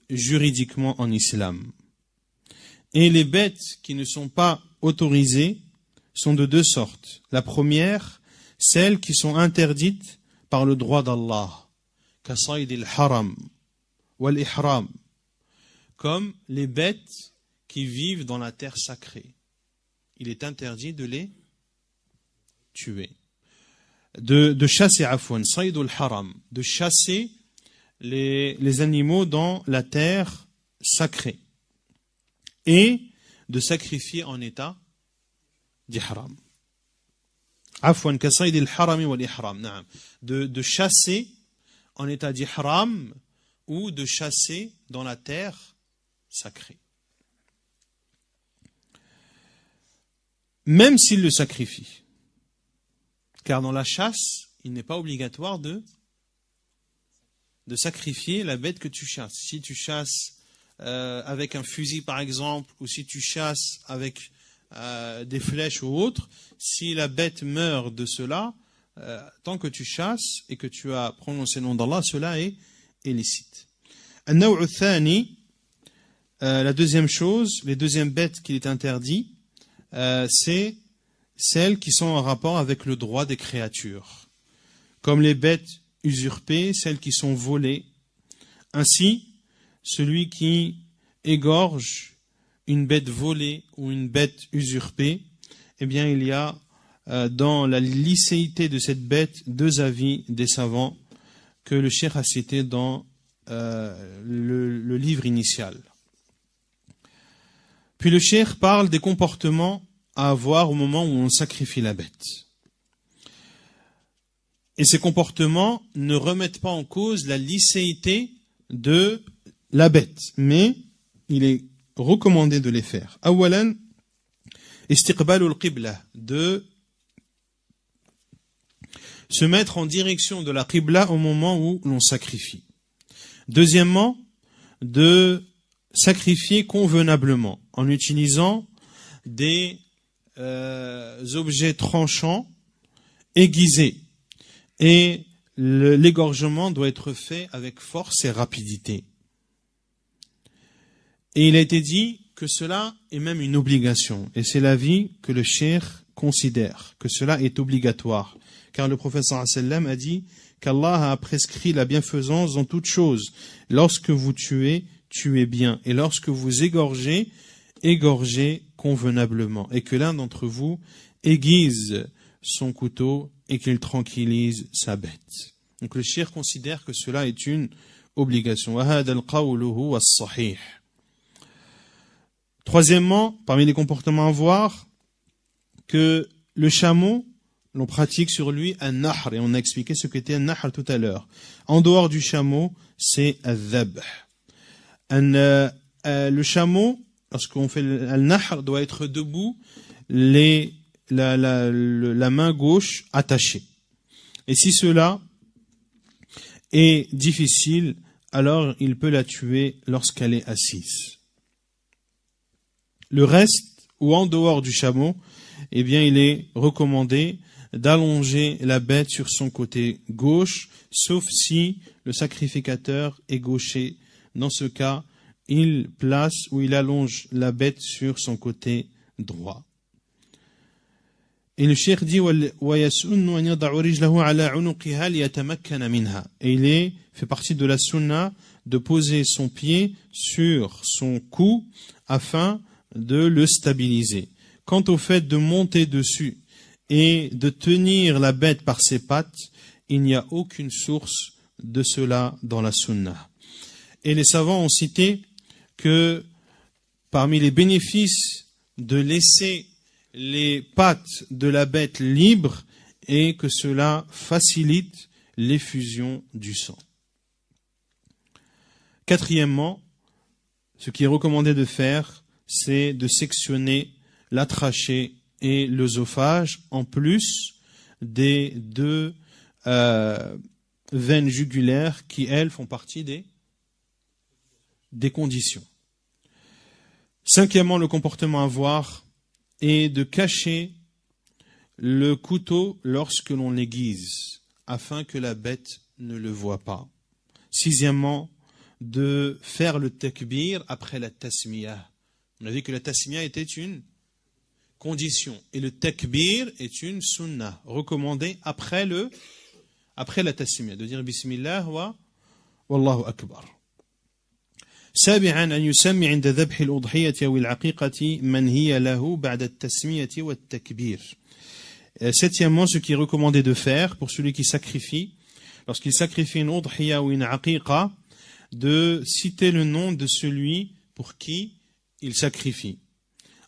juridiquement en islam. Et les bêtes qui ne sont pas autorisées sont de deux sortes. La première, celles qui sont interdites par le droit d'Allah, كَصَيْدِ الْحَرَمِ وَالْإِحْرَامِ, comme les bêtes qui vivent dans la terre sacrée. Il est interdit de les tuer. De chasser, afwan, saydul haram, de chasser les animaux dans la terre sacrée et de sacrifier en état d'ihram. Afwan, ka saydil harami wal ihram, na'am. De chasser en état d'ihram ou de chasser dans la terre sacrée. Même s'il le sacrifie. Car dans la chasse, il n'est pas obligatoire de sacrifier la bête que tu chasses. Si tu chasses avec un fusil par exemple, ou si tu chasses avec des flèches ou autre, si la bête meurt de cela, tant que tu chasses et que tu as prononcé le nom d'Allah, cela est licite. النوع الثاني, la deuxième chose, les deuxièmes bêtes qu'il est interdit, c'est celles qui sont en rapport avec le droit des créatures, comme les bêtes usurpées, celles qui sont volées. Ainsi, celui qui égorge une bête volée ou une bête usurpée, eh bien il y a dans la licéité de cette bête deux avis des savants que le cheikh a cités dans le livre initial. Puis le cheikh parle des comportements à avoir au moment où on sacrifie la bête. Et ces comportements ne remettent pas en cause la licéité de la bête, mais il est recommandé de les faire. Awalan, istiqbalul qibla, de se mettre en direction de la qibla au moment où l'on sacrifie. Deuxièmement, de sacrifier convenablement en utilisant des objets tranchants aiguisés, et l'égorgement doit être fait avec force et rapidité. Et il a été dit que cela est même une obligation, et c'est l'avis que le cheikh considère que cela est obligatoire, car le prophète sallallahu alayhi wa sallam a dit qu'Allah a prescrit la bienfaisance dans toute chose. Lorsque vous tuez, tuez bien, et lorsque vous égorgez, égorgez convenablement, et que l'un d'entre vous aiguise son couteau et qu'il tranquillise sa bête. Donc le cheikh considère que cela est une obligation. Troisièmement, parmi les comportements à voir, que le chameau, l'on pratique sur lui un nahr, et on a expliqué ce qu'était un nahr tout à l'heure. En dehors du chameau, c'est un dhabh. Le chameau, lorsqu'on fait le nahr, doit être debout, la main gauche attachée. Et si cela est difficile, alors il peut la tuer lorsqu'elle est assise. Le reste, ou en dehors du chameau, eh bien il est recommandé d'allonger la bête sur son côté gauche, sauf si le sacrificateur est gaucher. Dans ce cas, il place ou il allonge la bête sur son côté droit. Et le cheikh dit et il fait partie de la sunna de poser son pied sur son cou afin de le stabiliser. Quant au fait de monter dessus et de tenir la bête par ses pattes, il n'y a aucune source de cela dans la sunna. Et les savants ont cité que parmi les bénéfices de laisser les pattes de la bête libres et que cela facilite l'effusion du sang. Quatrièmement, ce qui est recommandé de faire, c'est de sectionner la trachée et l'œsophage en plus des deux veines jugulaires qui, elles, font partie des conditions. Cinquièmement, le comportement à avoir est de cacher le couteau lorsque l'on l'aiguise, afin que la bête ne le voie pas. Sixièmement, de faire le takbir après la tasmiyah. On a vu que la tasmiyah était une condition, et le takbir est une sunnah, recommandée après la tasmiyah, de dire bismillah wa wallahu akbar. سابعا أن يسمي عند ذبح الأضحية أو العقيقة من هي له بعد التسمية والتكبير. Septièmement, ce qui est recommandé de faire pour celui qui sacrifie, lorsqu'il sacrifie une udhiya ou une aqiqa, de citer le nom de celui pour qui il sacrifie.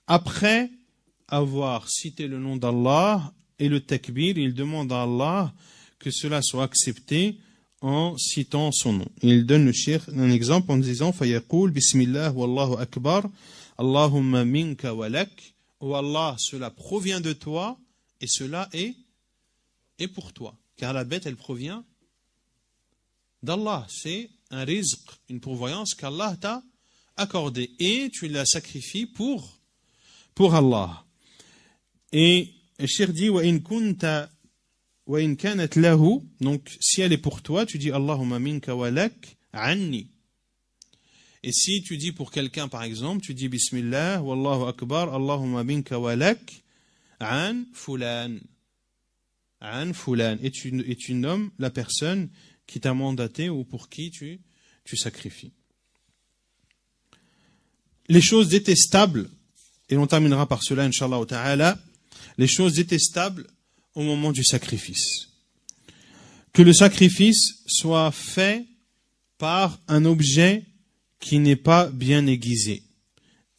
Après avoir cité le nom d'Allah et le takbir, il demande à Allah que cela soit accepté en citant son nom. Il donne le cheikh un exemple en disant Fayaqul Bismillah wallahu akbar Allahumma minka walak. Oh Allah, cela provient de toi et cela est pour toi. Car la bête, elle provient d'Allah. C'est un rizq, une pourvoyance qu'Allah t'a accordée. Et tu la sacrifies pour Allah. Et le cheikh dit Wa in kunta وَإِنْ كَانَتْ لَهُ, donc si elle est pour toi, tu dis Allahumma minka walak anni. Et si tu dis pour quelqu'un par exemple, tu dis Bismillah, Wallahu akbar, Allahumma minka walak an fulan. An fulan. Et tu nommes la personne qui t'a mandaté ou pour qui tu sacrifies. Les choses détestables, et on terminera par cela, Inch'Allah ta'ala, les choses détestables au moment du sacrifice. Que le sacrifice soit fait par un objet qui n'est pas bien aiguisé.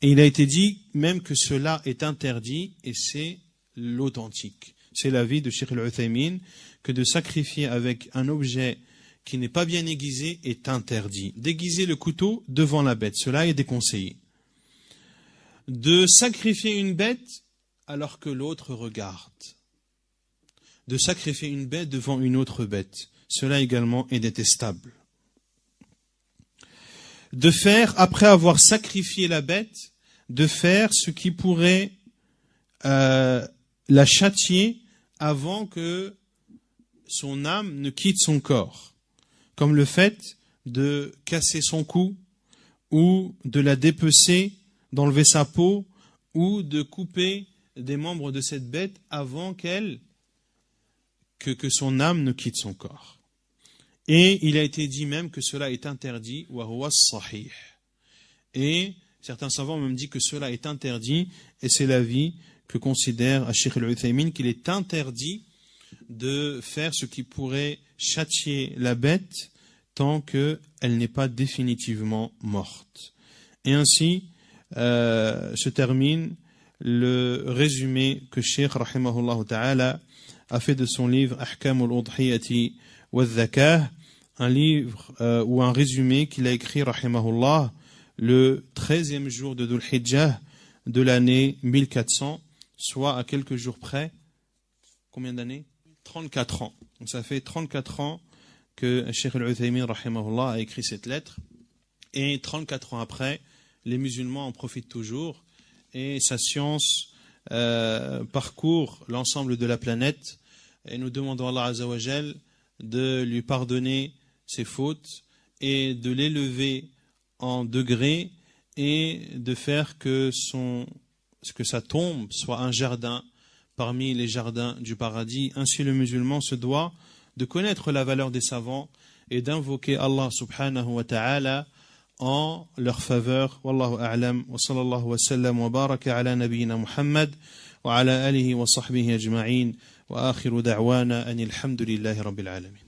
Et il a été dit même que cela est interdit et c'est l'authentique. C'est l'avis de Cheikh Al-Uthaymin que de sacrifier avec un objet qui n'est pas bien aiguisé est interdit. D'aiguiser le couteau devant la bête, cela est déconseillé. De sacrifier une bête alors que l'autre regarde. De sacrifier une bête devant une autre bête. Cela également est détestable. De faire, après avoir sacrifié la bête, de faire ce qui pourrait la châtier avant que son âme ne quitte son corps. Comme le fait de casser son cou, ou de la dépecer, d'enlever sa peau, ou de couper des membres de cette bête avant que son âme ne quitte son corps. Et il a été dit même que cela est interdit, wa huwa sahih. Et certains savants ont même dit que cela est interdit, et c'est l'avis que considère Cheikh Al-Uthaymin qu'il est interdit de faire ce qui pourrait châtier la bête tant qu'elle n'est pas définitivement morte. Et ainsi se termine le résumé que Cheikh rahimahullah ta'ala a fait de son livre Ahkam al-Udhiyati wal-Zakah, un livre ou un résumé qu'il a écrit rahimahullah le 13e jour de Dhul Hijjah de l'année 1400, soit à quelques jours près. Combien d'années? 34 ans. Donc ça fait 34 ans que Cheikh Al-Uthaymin rahimahullah a écrit cette lettre. Et 34 ans après, les musulmans en profitent toujours. Et sa science parcourt l'ensemble de la planète. Et nous demandons à Allah Azza wa Jal de lui pardonner ses fautes et de l'élever en degrés et de faire que sa tombe soit un jardin parmi les jardins du paradis. Ainsi le musulman se doit de connaître la valeur des savants et d'invoquer Allah subhanahu wa ta'ala en leur faveur. Wallahu a'lam wa sallallahu wa sallam wa baraka ala nabiyyina Muhammad wa ala alihi wa sahbihi ajma'in wa akhiru da'wana anil hamdulillahi rabbil alamin.